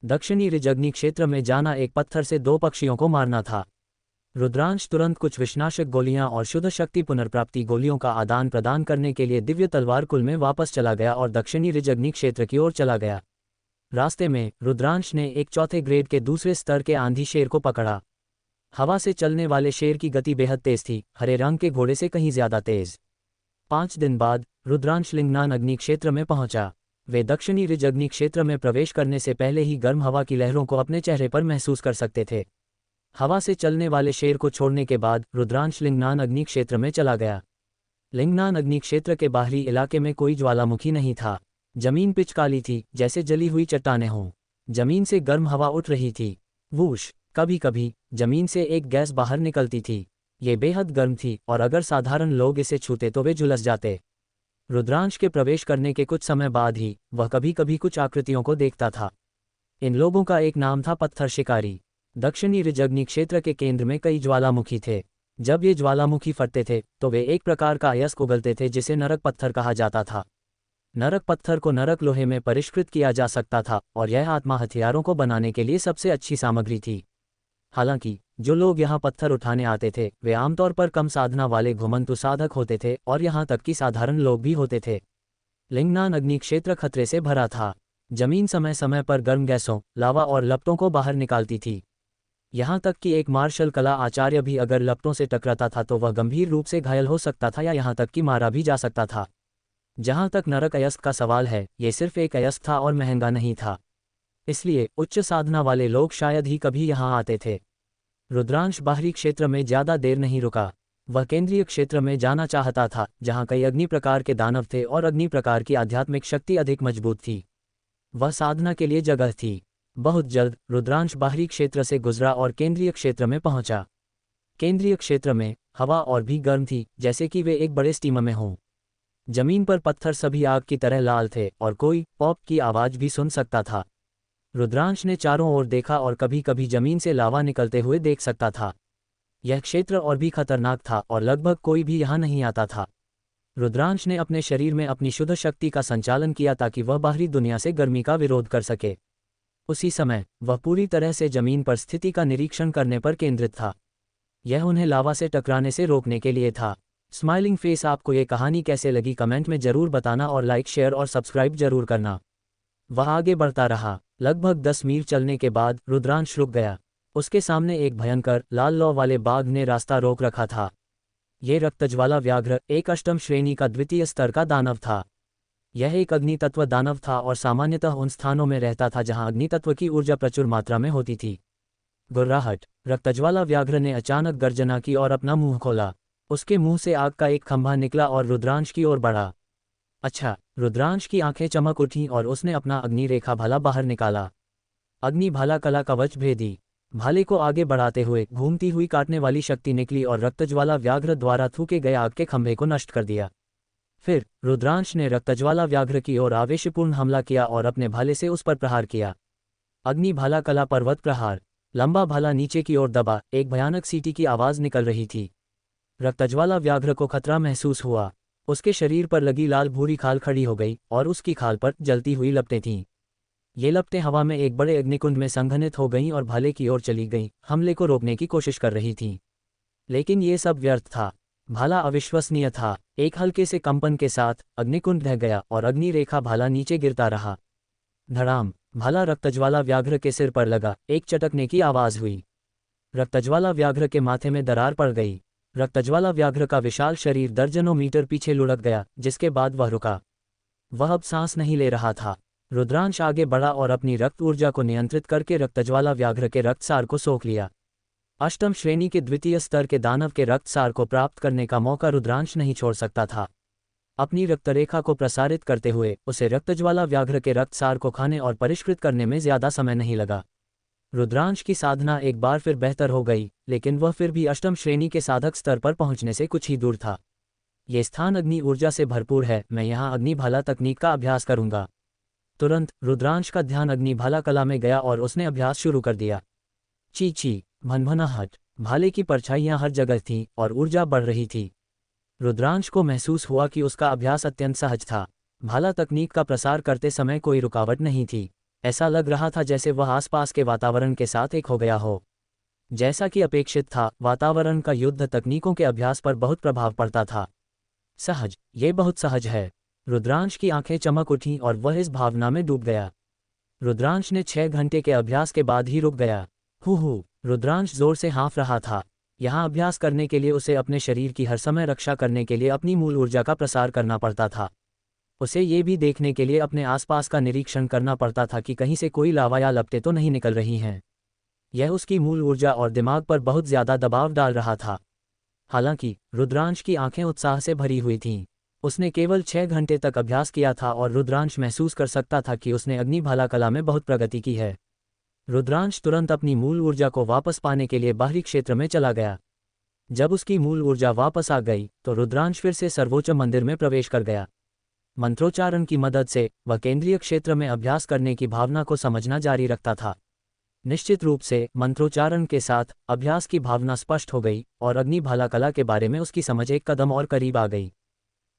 दक्षिणी ऋज अग्नि क्षेत्र में जाना एक पत्थर से 2 पक्षियों को मारना था। रुद्रांश तुरंत कुछ विषनाशक गोलियां और शुद्ध शक्ति पुनर्प्राप्ति गोलियों का आदान प्रदान करने के लिए दिव्य तलवार कुल में वापस चला गया और दक्षिणी ऋज अग्नि क्षेत्र की ओर चला गया। रास्ते में रुद्रांश ने एक चौथे ग्रेड के दूसरे स्तर के आंधी शेर को पकड़ा। हवा से चलने वाले शेर की गति बेहद तेज थी, हरे रंग के घोड़े से कहीं ज्यादा तेज। 5 दिन बाद रुद्रांश लिंगनान अग्नि क्षेत्र में पहुंचा। वे दक्षिणी ऋज अग्नि क्षेत्र में प्रवेश करने से पहले ही गर्म हवा की लहरों को अपने चेहरे पर महसूस कर सकते थे। हवा से चलने वाले शेर को छोड़ने के बाद रुद्रांश लिंगनान अग्नि क्षेत्र में चला गया। लिंगनान अग्नि क्षेत्र के बाहरी इलाके में कोई ज्वालामुखी नहीं था। जमीन पिच काली थी, जैसे जली हुई चट्टानें हों। जमीन से गर्म हवा उठ रही थी। वूश, कभी कभी जमीन से एक गैस बाहर निकलती थी। ये बेहद गर्म थी और अगर साधारण लोग इसे छूते तो वे झुलस जाते। रुद्रांश के प्रवेश करने के कुछ समय बाद ही वह कभी कभी कुछ आकृतियों को देखता था। इन लोगों का एक नाम था पत्थर शिकारी। दक्षिणी ऋज अग्नि क्षेत्र के केंद्र में कई ज्वालामुखी थे। जब ये ज्वालामुखी फटते थे तो वे एक प्रकार का अयस्क उगलते थे जिसे नरक पत्थर कहा जाता था। नरक पत्थर को नरक लोहे में परिष्कृत किया जा सकता था और यह आत्मा हथियारों को बनाने के लिए सबसे अच्छी सामग्री थी। हालांकि जो लोग यहाँ पत्थर उठाने आते थे वे आमतौर पर कम साधना वाले घुमंतु साधक होते थे और यहाँ तक कि साधारण लोग भी होते थे। लिंगनान अग्नि क्षेत्र खतरे से भरा था। जमीन समय समय पर गर्म गैसों, लावा और लपटों को बाहर निकालती थी। यहाँ तक कि एक मार्शल कला आचार्य भी अगर लपटों से टकराता था तो वह गंभीर रूप से घायल हो सकता था या यहाँ तक कि मारा भी जा सकता था। जहाँ तक नरक अयस्क का सवाल है, ये सिर्फ एक अयस्क था और महंगा नहीं था, इसलिए उच्च साधना वाले लोग शायद ही कभी यहाँ आते थे। रुद्रांश बाहरी क्षेत्र में ज्यादा देर नहीं रुका। वह केंद्रीय क्षेत्र में जाना चाहता था जहाँ कई अग्नि प्रकार के दानव थे और अग्नि प्रकार की आध्यात्मिक शक्ति अधिक मजबूत थी। वह साधना के लिए जगह थी। बहुत जल्द रुद्रांश बाहरी क्षेत्र से गुजरा और केंद्रीय क्षेत्र में पहुंचा। केंद्रीय क्षेत्र में हवा और भी गर्म थी, जैसे कि वे एक बड़े स्टीमर में हों। जमीन पर पत्थर सभी आग की तरह लाल थे और कोई पॉप की आवाज भी सुन सकता था। रुद्रांश ने चारों ओर देखा और कभी कभी जमीन से लावा निकलते हुए देख सकता था। यह क्षेत्र और भी खतरनाक था और लगभग कोई भी यहाँ नहीं आता था। रुद्रांश ने अपने शरीर में अपनी शुद्ध शक्ति का संचालन किया ताकि वह बाहरी दुनिया से गर्मी का विरोध कर सके। उसी समय वह पूरी तरह से जमीन पर स्थिति का निरीक्षण करने पर केंद्रित था। यह उन्हें लावा से टकराने से रोकने के लिए था। स्माइलिंग फेस, आपको ये कहानी कैसे लगी कमेंट में जरूर बताना और लाइक, शेयर और सब्सक्राइब जरूर करना। वह आगे बढ़ता रहा। लगभग 10 मील चलने के बाद रुद्रांश रुक गया। उसके सामने एक भयंकर लाल लौ वाले बाघ ने रास्ता रोक रखा था। ये रक्तज्वाला व्याघ्र एक अष्टम श्रेणी का द्वितीय स्तर का दानव था। यह एक अग्नि तत्व दानव था और सामान्यतः उन स्थानों में रहता था जहां अग्नि तत्व की ऊर्जा प्रचुर मात्रा में होती थी। गुर्राहट, रक्तज्वाला व्याघ्र ने अचानक गर्जना की और अपना मुंह खोला। उसके मुंह से आग का एक खंभा निकला और रुद्रांश की ओर बढ़ा। अच्छा, रुद्रांश की आंखें चमक उठीं और उसने अपना अग्नि रेखा भाला बाहर निकाला। अग्नि भाला कला कवच भेदी। भाले को आगे बढ़ाते हुए घूमती हुई काटने वाली शक्ति निकली और रक्तज्वाला व्याघ्र द्वारा थूके गए आग के खंभे को नष्ट कर दिया। फिर रुद्रांश ने रक्तज्वाला व्याघ्र की ओर आवेशपूर्ण हमला किया और अपने भाले से उस पर प्रहार किया। अग्नि भाला कला पर्वत प्रहार। लंबा भाला नीचे की ओर दबा, एक भयानक सीटी की आवाज निकल रही थी। रक्तज्वाला व्याघ्र को खतरा महसूस हुआ। उसके शरीर पर लगी लाल भूरी खाल खड़ी हो गई और उसकी खाल पर जलती हुई लपटें थीं। ये लपटें हवा में एक बड़े अग्निकुंड में संघनित हो गईं और भाले की ओर चली गईं, हमले को रोकने की कोशिश कर रही थीं। लेकिन ये सब व्यर्थ था। भाला अविश्वसनीय था। एक हल्के से कंपन के साथ अग्निकुंड ढह गया और अग्नि रेखा भाला नीचे गिरता रहा। धड़ाम, भाला रक्तज्वाला व्याघ्र के सिर पर लगा। एक चटकने की आवाज हुई। रक्तज्वाला व्याघ्र के माथे में दरार पड़ गई। रक्तज्वाला व्याघ्र का विशाल शरीर दर्जनों मीटर पीछे लुढ़क गया, जिसके बाद वह रुका। वह अब सांस नहीं ले रहा था। रुद्रांश आगे बढ़ा और अपनी रक्त ऊर्जा को नियंत्रित करके रक्तज्वाला व्याघ्र के रक्तसार को सोख लिया। अष्टम श्रेणी के द्वितीय स्तर के दानव के रक्तसार को प्राप्त करने का मौका रुद्रांश नहीं छोड़ सकता था। अपनी रक्तरेखा को प्रसारित करते हुए उसे रक्तज्वाला व्याघ्र के रक्तसार को खाने और परिष्कृत करने में ज्यादा समय नहीं लगा। रुद्रांश की साधना एक बार फिर बेहतर हो गई, लेकिन वह फिर भी अष्टम श्रेणी के साधक स्तर पर पहुंचने से कुछ ही दूर था। ये स्थान अग्नि ऊर्जा से भरपूर है, मैं यहाँ अग्नि भाला तकनीक का अभ्यास करूंगा। तुरंत रुद्रांश का ध्यान अग्नि भाला कला में गया और उसने अभ्यास शुरू कर दिया। ची ची, भनभनाहट, भाले की परछाइयां हर जगह थीं और ऊर्जा बढ़ रही थी। रुद्रांश को महसूस हुआ कि उसका अभ्यास अत्यंत सहज था। भाला तकनीक का प्रसार करते समय कोई रुकावट नहीं थी। ऐसा लग रहा था जैसे वह आसपास के वातावरण के साथ एक हो गया हो। जैसा कि अपेक्षित था, वातावरण का युद्ध तकनीकों के अभ्यास पर बहुत प्रभाव पड़ता था। सहज, ये बहुत सहज है। रुद्रांश की आंखें चमक उठीं और वह इस भावना में डूब गया। रुद्रांश ने 6 घंटे के अभ्यास के बाद ही रुक गया। रुद्रांश जोर से हाँफ रहा था। यहाँ अभ्यास करने के लिए उसे अपने शरीर की हर समय रक्षा करने के लिए अपनी मूल ऊर्जा का प्रसार करना पड़ता था। उसे ये भी देखने के लिए अपने आसपास का निरीक्षण करना पड़ता था कि कहीं से कोई लावा या लपटें तो नहीं निकल रही हैं। यह उसकी मूल ऊर्जा और दिमाग पर बहुत ज़्यादा दबाव डाल रहा था। हालांकि रुद्रांश की आंखें उत्साह से भरी हुई थीं। उसने केवल 6 घंटे तक अभ्यास किया था और रुद्रांश महसूस कर सकता था कि उसने अग्निभाला कला में बहुत प्रगति की है। रुद्रांश तुरंत अपनी मूल ऊर्जा को वापस पाने के लिए बाहरी क्षेत्र में चला गया। जब उसकी मूल ऊर्जा वापस आ गई तो रुद्रांश फिर से सर्वोच्च मंदिर में प्रवेश कर गया। मंत्रोच्चारण की मदद से वह केंद्रीय क्षेत्र में अभ्यास करने की भावना को समझना जारी रखता था। निश्चित रूप से मंत्रोच्चारण के साथ अभ्यास की भावना स्पष्ट हो गई और अग्निभाला कला के बारे में उसकी समझ एक कदम और करीब आ गई।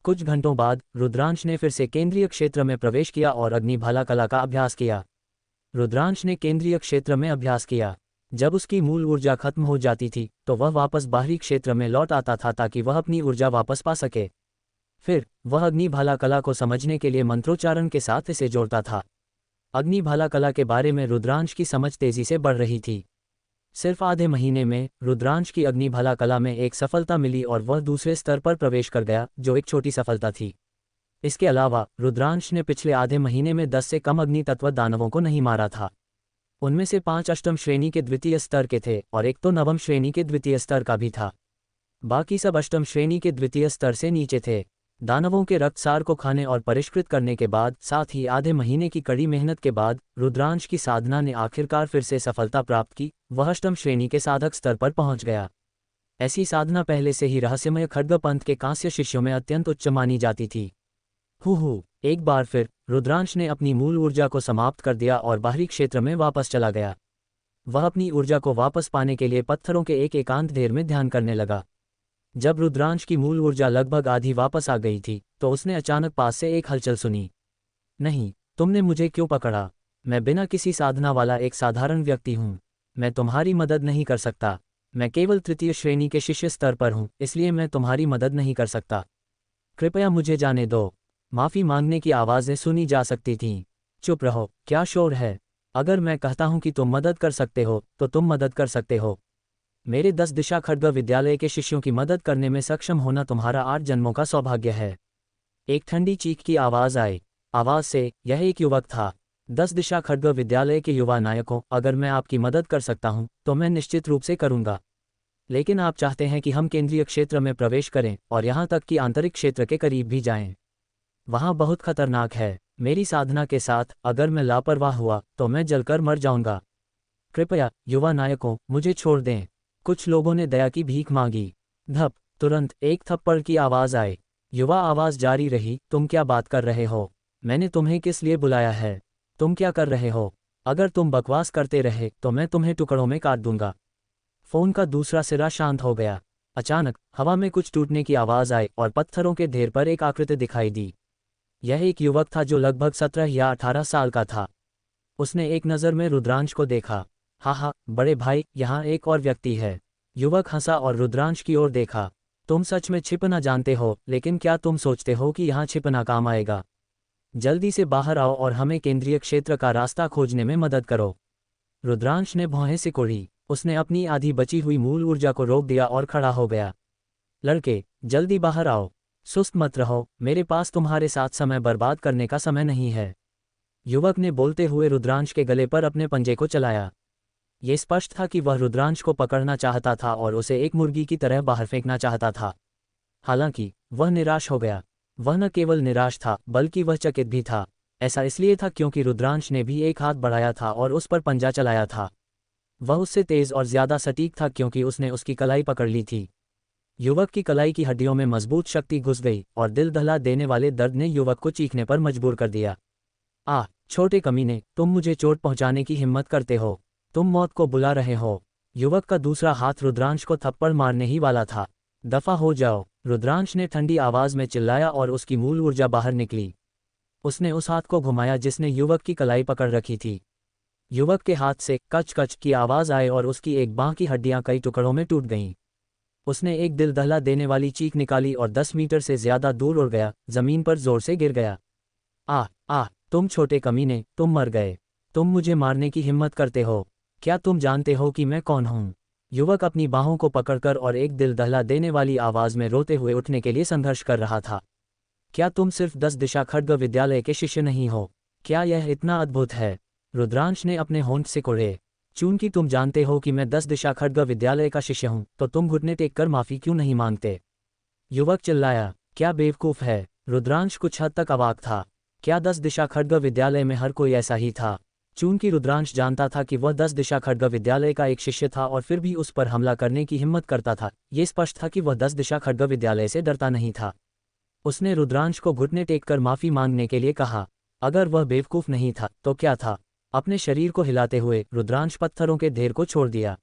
कुछ घंटों बाद रुद्रांश ने फिर से केंद्रीय क्षेत्र में प्रवेश किया और अग्निभाला कला का अभ्यास किया। रुद्रांश ने केंद्रीय क्षेत्र में अभ्यास किया। जब उसकी मूल ऊर्जा खत्म हो जाती थी तो वह वापस बाहरी क्षेत्र में लौट आता था ताकि वह अपनी ऊर्जा वापस पा सके। फिर वह अग्निभाला कला को समझने के लिए मंत्रोच्चारण के साथ इसे जोड़ता था। अग्निभाला कला के बारे में रुद्रांश की समझ तेजी से बढ़ रही थी। सिर्फ आधे महीने में रुद्रांश की अग्निभाला कला में एक सफलता मिली और वह दूसरे स्तर पर प्रवेश कर गया, जो एक छोटी सफलता थी। इसके अलावा रुद्रांश ने पिछले आधे महीने में 10 से कम अग्नि तत्व दानवों को नहीं मारा था। उनमें से 5 अष्टम श्रेणी के द्वितीय स्तर के थे और एक तो नवम श्रेणी के द्वितीय स्तर का भी था। बाकी सब अष्टम श्रेणी के द्वितीय स्तर से नीचे थे। दानवों के रक्तसार को खाने और परिष्कृत करने के बाद, साथ ही आधे महीने की कड़ी मेहनत के बाद, रुद्रांश की साधना ने आखिरकार फिर से सफलता प्राप्त की। वह अष्टम श्रेणी के साधक स्तर पर पहुंच गया। ऐसी साधना पहले से ही रहस्यमय खड्ग पंथ के कांस्य शिष्यों में अत्यंत उच्च मानी जाती थी। एक बार फिर रुद्रांश ने अपनी मूल ऊर्जा को समाप्त कर दिया और बाहरी क्षेत्र में वापस चला गया। वह अपनी ऊर्जा को वापस पाने के लिए पत्थरों के एक एकांत ढेर में ध्यान करने लगा। जब रुद्रांश की मूल ऊर्जा लगभग आधी वापस आ गई थी तो उसने अचानक पास से एक हलचल सुनी। नहीं, तुमने मुझे क्यों पकड़ा? मैं बिना किसी साधना वाला एक साधारण व्यक्ति हूँ। मैं तुम्हारी मदद नहीं कर सकता। मैं केवल तृतीय श्रेणी के शिष्य स्तर पर हूँ, इसलिए मैं तुम्हारी मदद नहीं कर सकता। कृपया मुझे जाने दो। माफ़ी मांगने की आवाज़ें सुनी जा सकती थीं। चुप रहो, क्या शोर है? अगर मैं कहता हूँ कि तुम मदद कर सकते हो तो तुम मदद कर सकते हो। मेरे 10 दिशा खड्ग विद्यालय के शिष्यों की मदद करने में सक्षम होना तुम्हारा 8 जन्मों का सौभाग्य है। एक ठंडी चीख की आवाज़ आई। आवाज़ से यह एक युवक था। 10 दिशा खड्ग विद्यालय के युवा नायकों, अगर मैं आपकी मदद कर सकता हूँ तो मैं निश्चित रूप से करूँगा। लेकिन आप चाहते हैं कि हम केंद्रीय क्षेत्र में प्रवेश करें और यहाँ तक कि आंतरिक क्षेत्र के करीब भी जाएं। वहाँ बहुत खतरनाक है। मेरी साधना के साथ अगर मैं लापरवाह हुआ तो मैं जलकर मर जाऊँगा। कृपया युवा नायकों, मुझे छोड़ दें। कुछ लोगों ने दया की भीख मांगी। धप, तुरंत एक थप्पड़ की आवाज़ आई। युवा आवाज़ जारी रही, तुम क्या बात कर रहे हो? मैंने तुम्हें किस लिए बुलाया है? तुम क्या कर रहे हो? अगर तुम बकवास करते रहे तो मैं तुम्हें टुकड़ों में काट दूंगा। फ़ोन का दूसरा सिरा शांत हो गया। अचानक हवा में कुछ टूटने की आवाज़ आई और पत्थरों के ढेर पर एक आकृति दिखाई दी। यह एक युवक था जो लगभग 17 या 18 साल का था। उसने एक नज़र में रुद्रांश को देखा। हाँ, बड़े भाई, यहाँ एक और व्यक्ति है। युवक हंसा और रुद्रांश की ओर देखा। तुम सच में छिपना जानते हो, लेकिन क्या तुम सोचते हो कि यहाँ छिपना काम आएगा? जल्दी से बाहर आओ और हमें केंद्रीय क्षेत्र का रास्ता खोजने में मदद करो। रुद्रांश ने भौहें सिकोड़ी। उसने अपनी आधी बची हुई मूल ऊर्जा को रोक दिया और खड़ा हो गया। लड़के, जल्दी बाहर आओ। सुस्त मत रहो, मेरे पास तुम्हारे साथ समय बर्बाद करने का समय नहीं है। युवक ने बोलते हुए रुद्रांश के गले पर अपने पंजे को चलाया। ये स्पष्ट था कि वह रुद्रांश को पकड़ना चाहता था और उसे एक मुर्गी की तरह बाहर फेंकना चाहता था। हालांकि वह निराश हो गया। वह न केवल निराश था बल्कि वह चकित भी था। ऐसा इसलिए था क्योंकि रुद्रांश ने भी एक हाथ बढ़ाया था और उस पर पंजा चलाया था। वह उससे तेज और ज्यादा सटीक था क्योंकि उसने उसकी कलाई पकड़ ली थी। युवक की कलाई की हड्डियों में मजबूत शक्ति घुस गई और दिल दहला देने वाले दर्द ने युवक को चीखने पर मजबूर कर दिया। छोटे कमीने, तुम मुझे चोट पहुंचाने की हिम्मत करते हो? तुम मौत को बुला रहे हो। युवक का दूसरा हाथ रुद्रांश को थप्पड़ मारने ही वाला था। दफा हो जाओ। रुद्रांश ने ठंडी आवाज में चिल्लाया और उसकी मूल ऊर्जा बाहर निकली। उसने उस हाथ को घुमाया जिसने युवक की कलाई पकड़ रखी थी। युवक के हाथ से कच कच की आवाज आई और उसकी एक बांह की हड्डियां कई टुकड़ों में टूट गईं। उसने एक दिल दहला देने वाली चीख निकाली और 10 मीटर से ज्यादा दूर उड़ गया, जमीन पर जोर से गिर गया। आह, तुम छोटे कमीने, तुम मर गए। तुम मुझे मारने की हिम्मत करते हो? क्या तुम जानते हो कि मैं कौन हूं? युवक अपनी बाहों को पकड़कर और एक दिल दहला देने वाली आवाज में रोते हुए उठने के लिए संघर्ष कर रहा था। क्या तुम सिर्फ 10 दिशा खड्ग विद्यालय के शिष्य नहीं हो? क्या यह इतना अद्भुत है? रुद्रांश ने अपने होंठ सिकोड़े। चूंकि तुम जानते हो कि मैं 10 दिशा खड्ग विद्यालय का शिष्य हूं, तो तुम घुटने टेक कर माफी क्यों नहीं मांगते? युवक चिल्लाया। क्या बेवकूफ है? रुद्रांश कुछ हद तक अवाक था। क्या 10 दिशा खड्ग विद्यालय में हर कोई ऐसा ही था? चूंकि रुद्रांश जानता था कि वह 10 दिशा खड्ग विद्यालय का एक शिष्य था और फिर भी उस पर हमला करने की हिम्मत करता था, ये स्पष्ट था कि वह 10 दिशा खड्ग विद्यालय से डरता नहीं था। उसने रुद्रांश को घुटने टेककर माफी मांगने के लिए कहा। अगर वह बेवकूफ नहीं था तो क्या था? अपने शरीर को हिलाते हुए रुद्रांश पत्थरों के ढेर को छोड़ दिया।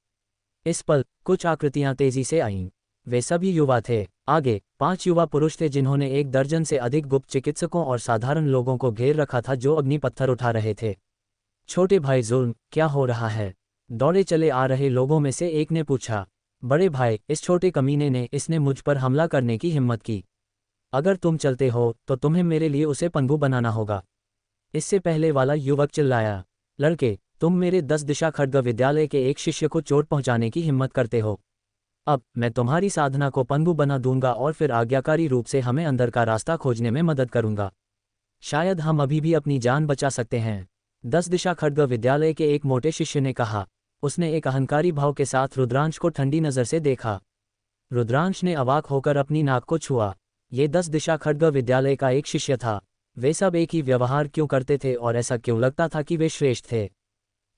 इस पल कुछ आकृतियां तेजी से आईं। वे सभी युवा थे। आगे 5 युवा पुरुष थे जिन्होंने 1 दर्जन से अधिक गुप्त चिकित्सकों और साधारण लोगों को घेर रखा था जो अग्नि पत्थर उठा रहे थे। छोटे भाई जुल्म, क्या हो रहा है? दौड़े चले आ रहे लोगों में से एक ने पूछा। बड़े भाई, इस छोटे कमीने ने इसने मुझ पर हमला करने की हिम्मत की। अगर तुम चलते हो तो तुम्हें मेरे लिए उसे पंगु बनाना होगा। इससे पहले वाला युवक चिल्लाया। लड़के, तुम मेरे 10 दिशा खड्ग विद्यालय के एक शिष्य को चोट पहुंचाने की हिम्मत करते हो। अब मैं तुम्हारी साधना को पंगु बना दूंगा और फिर आज्ञाकारी रूप से हमें अंदर का रास्ता खोजने में मदद करूंगा। शायद हम अभी भी अपनी जान बचा सकते हैं। 10 दिशा खड्ग विद्यालय के एक मोटे शिष्य ने कहा। उसने एक अहंकारी भाव के साथ रुद्रांश को ठंडी नजर से देखा। रुद्रांश ने अवाक होकर अपनी नाक को छुआ। ये 10 दिशा खड्ग विद्यालय का एक शिष्य था। वे सब एक ही व्यवहार क्यों करते थे और ऐसा क्यों लगता था कि वे श्रेष्ठ थे?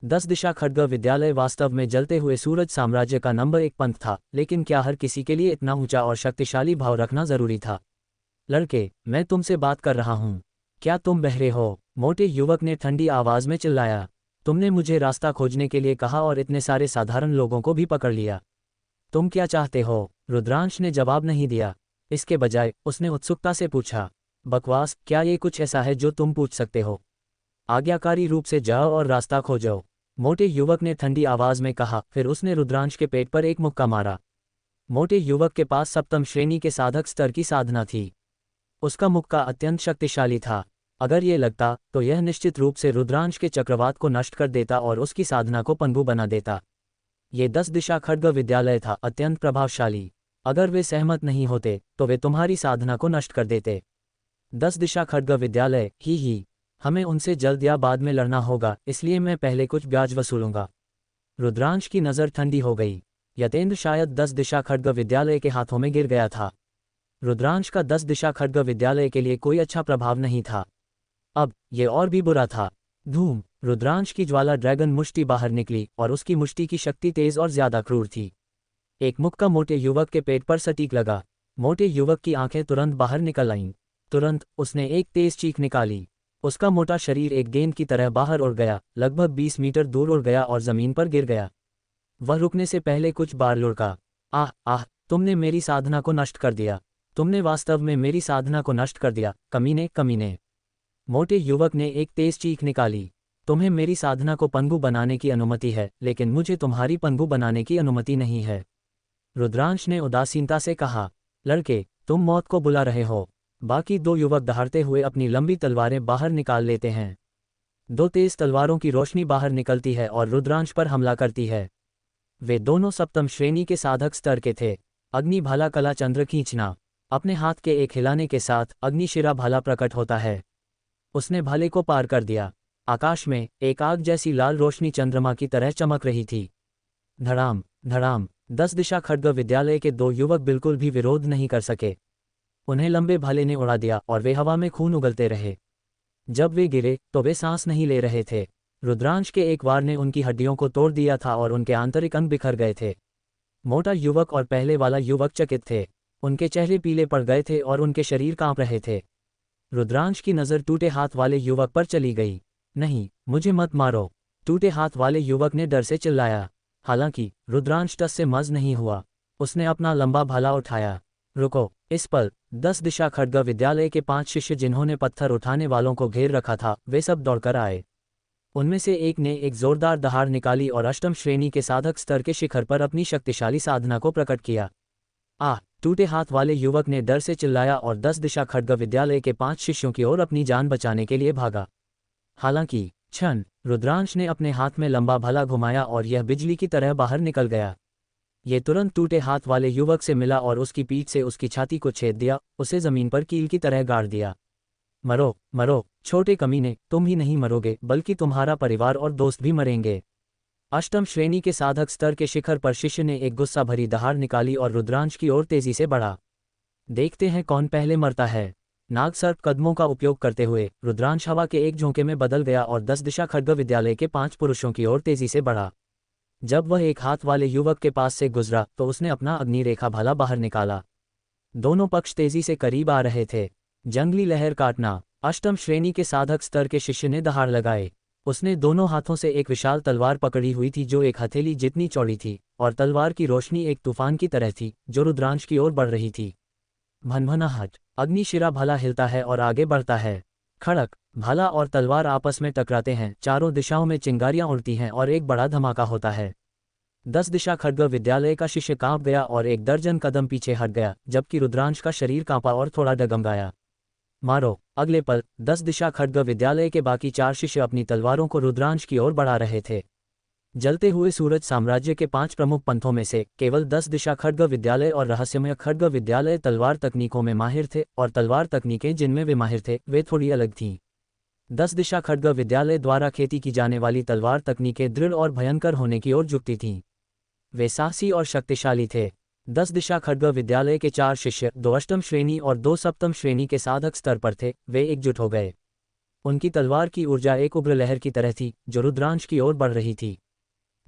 10 दिशा खड्ग विद्यालय वास्तव में जलते हुए सूरज साम्राज्य का नंबर 1 पंथ था, लेकिन क्या हर किसी के लिए इतना ऊंचा और शक्तिशाली भाव रखना जरूरी था? लड़के, मैं तुमसे बात कर रहा हूं। क्या तुम बहरे हो? मोटे युवक ने ठंडी आवाज में चिल्लाया। तुमने मुझे रास्ता खोजने के लिए कहा और इतने सारे साधारण लोगों को भी पकड़ लिया। तुम क्या चाहते हो? रुद्रांश ने जवाब नहीं दिया। इसके बजाय उसने उत्सुकता से पूछा। बकवास, क्या ये कुछ ऐसा है जो तुम पूछ सकते हो? आज्ञाकारी रूप से जाओ और रास्ता खोजो, मोटे युवक ने ठंडी आवाज में कहा। फिर उसने रुद्रांश के पेट पर एक मुक्का मारा। मोटे युवक के पास सप्तम श्रेणी के साधक स्तर की साधना थी। उसका मुक्का अत्यंत शक्तिशाली था। अगर ये लगता तो यह निश्चित रूप से रुद्रांश के चक्रवात को नष्ट कर देता और उसकी साधना को पंगु बना देता। ये 10 दिशा खड्ग विद्यालय था, अत्यंत प्रभावशाली। अगर वे सहमत नहीं होते तो वे तुम्हारी साधना को नष्ट कर देते। 10 दिशा खड्ग विद्यालय ही हमें उनसे जल्द या बाद में लड़ना होगा, इसलिए मैं पहले कुछ ब्याज वसूलूंगा। रुद्रांश की नज़र ठंडी हो गई। यतेंद्र शायद 10 दिशा खड्ग विद्यालय के हाथों में गिर गया था। रुद्रांश का 10 दिशा खड्ग विद्यालय के लिए कोई अच्छा प्रभाव नहीं था। अब ये और भी बुरा था। धूम! रुद्रांश की ज्वाला ड्रैगन मुष्टि बाहर निकली और उसकी मुष्टि की शक्ति तेज और ज्यादा क्रूर थी। एक मुक्का मोटे युवक के पेट पर सटीक लगा। मोटे युवक की आंखें तुरंत बाहर निकल आईं। तुरंत उसने एक तेज चीख निकाली। उसका मोटा शरीर एक गेंद की तरह बाहर उड़ गया, लगभग 20 मीटर दूर उड़ गया और जमीन पर गिर गया। वह रुकने से पहले कुछ बार लुढ़का। आह, तुमने मेरी साधना को नष्ट कर दिया। तुमने वास्तव में मेरी साधना को नष्ट कर दिया, कमीने। मोटे युवक ने एक तेज चीख निकाली। तुम्हें मेरी साधना को पंगु बनाने की अनुमति है, लेकिन मुझे तुम्हारी पंगु बनाने की अनुमति नहीं है। रुद्रांश ने उदासीनता से कहा। लड़के, तुम मौत को बुला रहे हो। बाकी 2 युवक दहाड़ते हुए अपनी लंबी तलवारें बाहर निकाल लेते हैं। 2 तेज तलवारों की रोशनी बाहर निकलती है और रुद्रांश पर हमला करती है। वे दोनों सप्तम श्रेणी के साधक स्तर के थे। अग्नि भाला कला चंद्र खींचना। अपने हाथ के एक हिलाने के साथ अग्निशिरा भाला प्रकट होता है। उसने भाले को पार कर दिया। आकाश में एक आग जैसी लाल रोशनी चंद्रमा की तरह चमक रही थी। धड़ाम धड़ाम! 10 दिशा खड्ग विद्यालय के 2 युवक बिल्कुल भी विरोध नहीं कर सके। उन्हें लंबे भाले ने उड़ा दिया और वे हवा में खून उगलते रहे। जब वे गिरे तो वे सांस नहीं ले रहे थे। रुद्रांश के एक वार ने उनकी हड्डियों को तोड़ दिया था और उनके आंतरिक अंग बिखर गए थे। मोटा युवक और पहले वाला युवक चकित थे। उनके चेहरे पीले पड़ गए थे और उनके शरीर कांप रहे थे। रुद्रांश की नज़र टूटे हाथ वाले युवक पर चली गई। नहीं, मुझे मत मारो! टूटे हाथ वाले युवक ने डर से चिल्लाया। हालांकि रुद्रांश टस से मज नहीं हुआ। उसने अपना लंबा भाला उठाया। रुको! इस पल 10 दिशा खड्ग विद्यालय के 5 शिष्य जिन्होंने पत्थर उठाने वालों को घेर रखा था, वे सब दौड़कर आए। उनमें से एक ने एक जोरदार दहाड़ निकाली और अष्टम श्रेणी के साधक स्तर के शिखर पर अपनी शक्तिशाली साधना को प्रकट किया। टूटे हाथ वाले युवक ने डर से चिल्लाया और 10 दिशा खड्ग विद्यालय के 5 शिष्यों की ओर अपनी जान बचाने के लिए भागा। हालांकि क्षण रुद्रांश ने अपने हाथ में लंबा भला घुमाया और यह बिजली की तरह बाहर निकल गया। ये तुरंत टूटे हाथ वाले युवक से मिला और उसकी पीठ से उसकी छाती को छेद दिया, उसे जमीन पर कील की तरह गाड़ दिया। मरो मरो छोटे कमीने, तुम ही नहीं मरोगे बल्कि तुम्हारा परिवार और दोस्त भी मरेंगे। अष्टम श्रेणी के साधक स्तर के शिखर पर शिष्य ने एक गुस्सा भरी दहाड़ निकाली और रुद्रांश की ओर तेजी से बढ़ा। देखते हैं कौन पहले मरता है। नागसर्प कदमों का उपयोग करते हुए रुद्रांश हवा के एक झोंके में बदल गया और 10 दिशा खड्ग विद्यालय के 5 पुरुषों की ओर तेजी से बढ़ा। जब वह एक हाथ वाले युवक के पास से गुजरा तो उसने अपना अग्नि रेखा भाला बाहर निकाला। दोनों पक्ष तेजी से करीब आ रहे थे। जंगली लहर काटना। अष्टम श्रेणी के साधक स्तर के शिष्य ने दहाड़ लगाए। उसने दोनों हाथों से एक विशाल तलवार पकड़ी हुई थी जो एक हथेली जितनी चौड़ी थी, और तलवार की रोशनी एक तूफान की तरह थी जो रुद्रांश की ओर बढ़ रही थी। भनभनाहट। अग्निशिरा भाला हिलता है और आगे बढ़ता है। खड़क। भाला और तलवार आपस में टकराते हैं, चारों दिशाओं में चिंगारियां उड़ती हैं और एक बड़ा धमाका होता है। 10 दिशा खड्ग विद्यालय का शिष्य कांप गया और एक दर्जन कदम पीछे हट गया, जबकि रुद्रांश का शरीर कांपा और थोड़ा डगमगाया। मारो। अगले पल 10 दिशा खड्ग विद्यालय के बाकी 4 शिष्य अपनी तलवारों को रुद्रांश की ओर बढ़ा रहे थे। जलते हुए सूरज साम्राज्य के 5 प्रमुख पंथों में से केवल 10 दिशा खड्ग विद्यालय और रहस्यमय खड्ग विद्यालय तलवार तकनीकों में माहिर थे, और तलवार तकनीकें जिनमें वे माहिर थे वे थोड़ी अलग थीं। 10 दिशा खड्ग विद्यालय द्वारा खेती की जाने वाली तलवार तकनीकें दृढ़ और भयंकर होने की ओर झुकती थीं। वे साहसी और शक्तिशाली थे। 10 दिशा खड्ग विद्यालय के 4 शिष्य, 2 अष्टम श्रेणी और 2 सप्तम श्रेणी के साधक स्तर पर थे, वे एकजुट हो गए। उनकी तलवार की ऊर्जा एक उग्र लहर की तरह थी जो रुद्रांश की ओर बढ़ रही थी।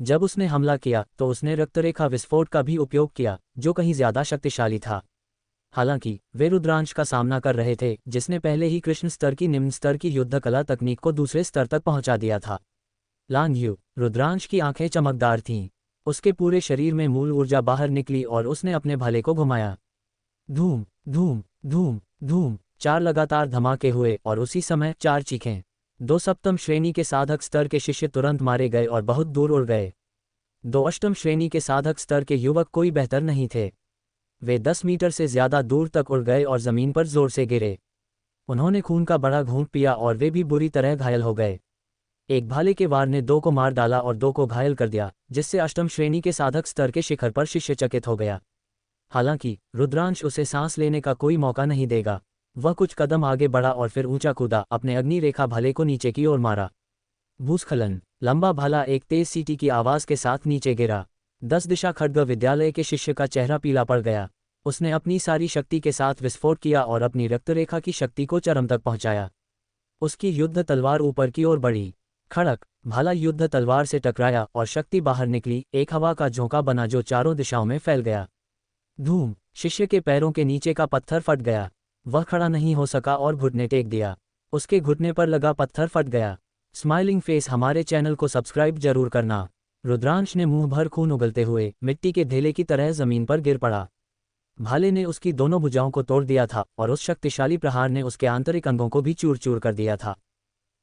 जब उसने हमला किया तो उसने रक्तरेखा विस्फोट का भी उपयोग किया, जो कहीं ज्यादा शक्तिशाली था। हालांकि वे रुद्रांश का सामना कर रहे थे जिसने पहले ही कृष्ण स्तर की निम्न स्तर की युद्ध कला तकनीक को दूसरे स्तर तक पहुंचा दिया था। लांग्यू। रुद्रांश की आंखें चमकदार थीं। उसके पूरे शरीर में मूल ऊर्जा बाहर निकली और उसने अपने भाले को घुमाया। धूम धूम धूम धूम 4 लगातार धमाके हुए और उसी समय 4 चीखें। 2 सप्तम श्रेणी के साधक स्तर के शिष्य तुरंत मारे गए और बहुत दूर उड़ गए। 2 अष्टम श्रेणी के साधक स्तर के युवक कोई बेहतर नहीं थे। वे 10 मीटर से ज्यादा दूर तक उड़ गए और जमीन पर जोर से गिरे। उन्होंने खून का बड़ा घूंट पिया और वे भी बुरी तरह घायल हो गए। एक भाले के वार ने 2 को मार डाला और 2 को घायल कर दिया, जिससे अष्टम श्रेणी के साधक स्तर के शिखर पर शिष्य चकित हो गया। हालांकि रुद्रांश उसे सांस लेने का कोई मौका नहीं देगा। वह कुछ कदम आगे बढ़ा और फिर ऊंचा कूदा, अपने अग्नि रेखा भाले को नीचे की ओर मारा। भूस्खलन। लंबा भाला एक तेज सीटी की आवाज के साथ नीचे गिरा। 10 दिशा खड्ग विद्यालय के शिष्य का चेहरा पीला पड़ गया। उसने अपनी सारी शक्ति के साथ विस्फोट किया और अपनी रक्तरेखा की शक्ति को चरम तक पहुंचाया। उसकी युद्ध तलवार ऊपर की ओर बढ़ी। खड़क। भाला युद्ध तलवार से टकराया और शक्ति बाहर निकली, एक हवा का झोंका बना जो चारों दिशाओं में फैल गया। धूम। शिष्य के पैरों के नीचे का पत्थर फट गया। वह खड़ा नहीं हो सका और घुटने टेक दिया। उसके घुटने पर लगा पत्थर फट गया। स्माइलिंग फेस हमारे चैनल को सब्सक्राइब जरूर करना। रुद्रांश ने मुंह भर खून उगलते हुए मिट्टी के ढेले की तरह जमीन पर गिर पड़ा। भाले ने उसकी दोनों भुजाओं को तोड़ दिया था और उस शक्तिशाली प्रहार ने उसके आंतरिक अंगों को भी चूर चूर कर दिया था।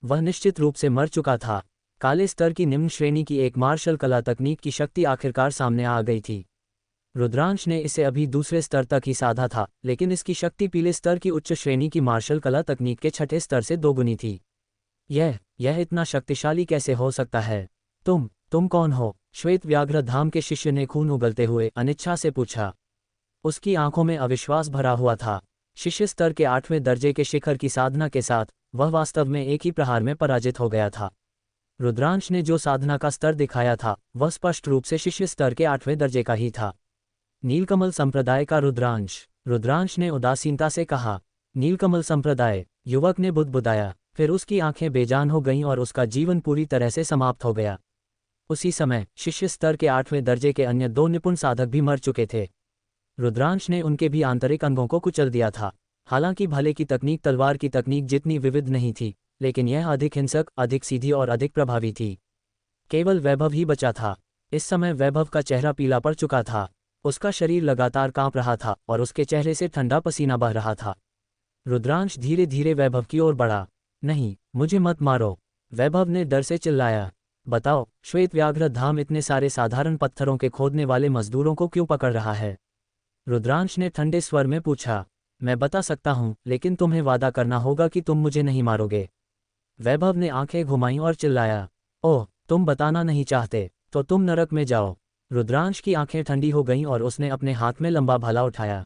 वह निश्चित रूप से मर चुका था। काले स्तर की निम्न श्रेणी की एक मार्शल कला तकनीक की शक्ति आखिरकार सामने आ गई थी। रुद्रांश ने इसे अभी दूसरे स्तर तक ही साधा था, लेकिन इसकी शक्ति पीले स्तर की उच्च श्रेणी की मार्शल कला तकनीक के 6ठे स्तर से दोगुनी थी। यह इतना शक्तिशाली कैसे हो सकता है? तुम कौन हो? श्वेत व्याघ्र धाम के शिष्य ने खून उगलते हुए अनिच्छा से पूछा। उसकी आंखों में अविश्वास भरा हुआ था। शिष्य स्तर के 8वें दर्जे के शिखर की साधना के साथ वह वास्तव में एक ही प्रहार में पराजित हो गया था। रुद्रांश ने जो साधना का स्तर दिखाया था वह स्पष्ट रूप से शिष्य स्तर के 8वें दर्जे का ही था। नीलकमल संप्रदाय का रुद्रांश ने उदासीनता से कहा। नीलकमल संप्रदाय? युवक ने बुदबुदाया। फिर उसकी आंखें बेजान हो गईं और उसका जीवन पूरी तरह से समाप्त हो गया। उसी समय शिष्य स्तर के 8वें दर्जे के अन्य 2 निपुण साधक भी मर चुके थे। रुद्रांश ने उनके भी आंतरिक अंगों को कुचल दिया था। हालांकि भाले की तकनीक तलवार की तकनीक जितनी विविध नहीं थी, लेकिन यह अधिक हिंसक, अधिक सीधी और अधिक प्रभावी थी। केवल वैभव ही बचा था। इस समय वैभव का चेहरा पीला पड़ चुका था। उसका शरीर लगातार कांप रहा था और उसके चेहरे से ठंडा पसीना बह रहा था। रुद्रांश धीरे धीरे वैभव की ओर बढ़ा। नहीं, मुझे मत मारो, वैभव ने डर से चिल्लाया। बताओ, श्वेत व्याघ्र धाम इतने सारे साधारण पत्थरों के खोदने वाले मजदूरों को क्यों पकड़ रहा है? रुद्रांश ने ठंडे स्वर में पूछा। मैं बता सकता हूँ, लेकिन तुम्हें वादा करना होगा कि तुम मुझे नहीं मारोगे। वैभव ने आंखें घुमाईं और चिल्लाया। ओह, तुम बताना नहीं चाहते, तो तुम नरक में जाओ। रुद्रांश की आंखें ठंडी हो गईं और उसने अपने हाथ में लंबा भाला उठाया।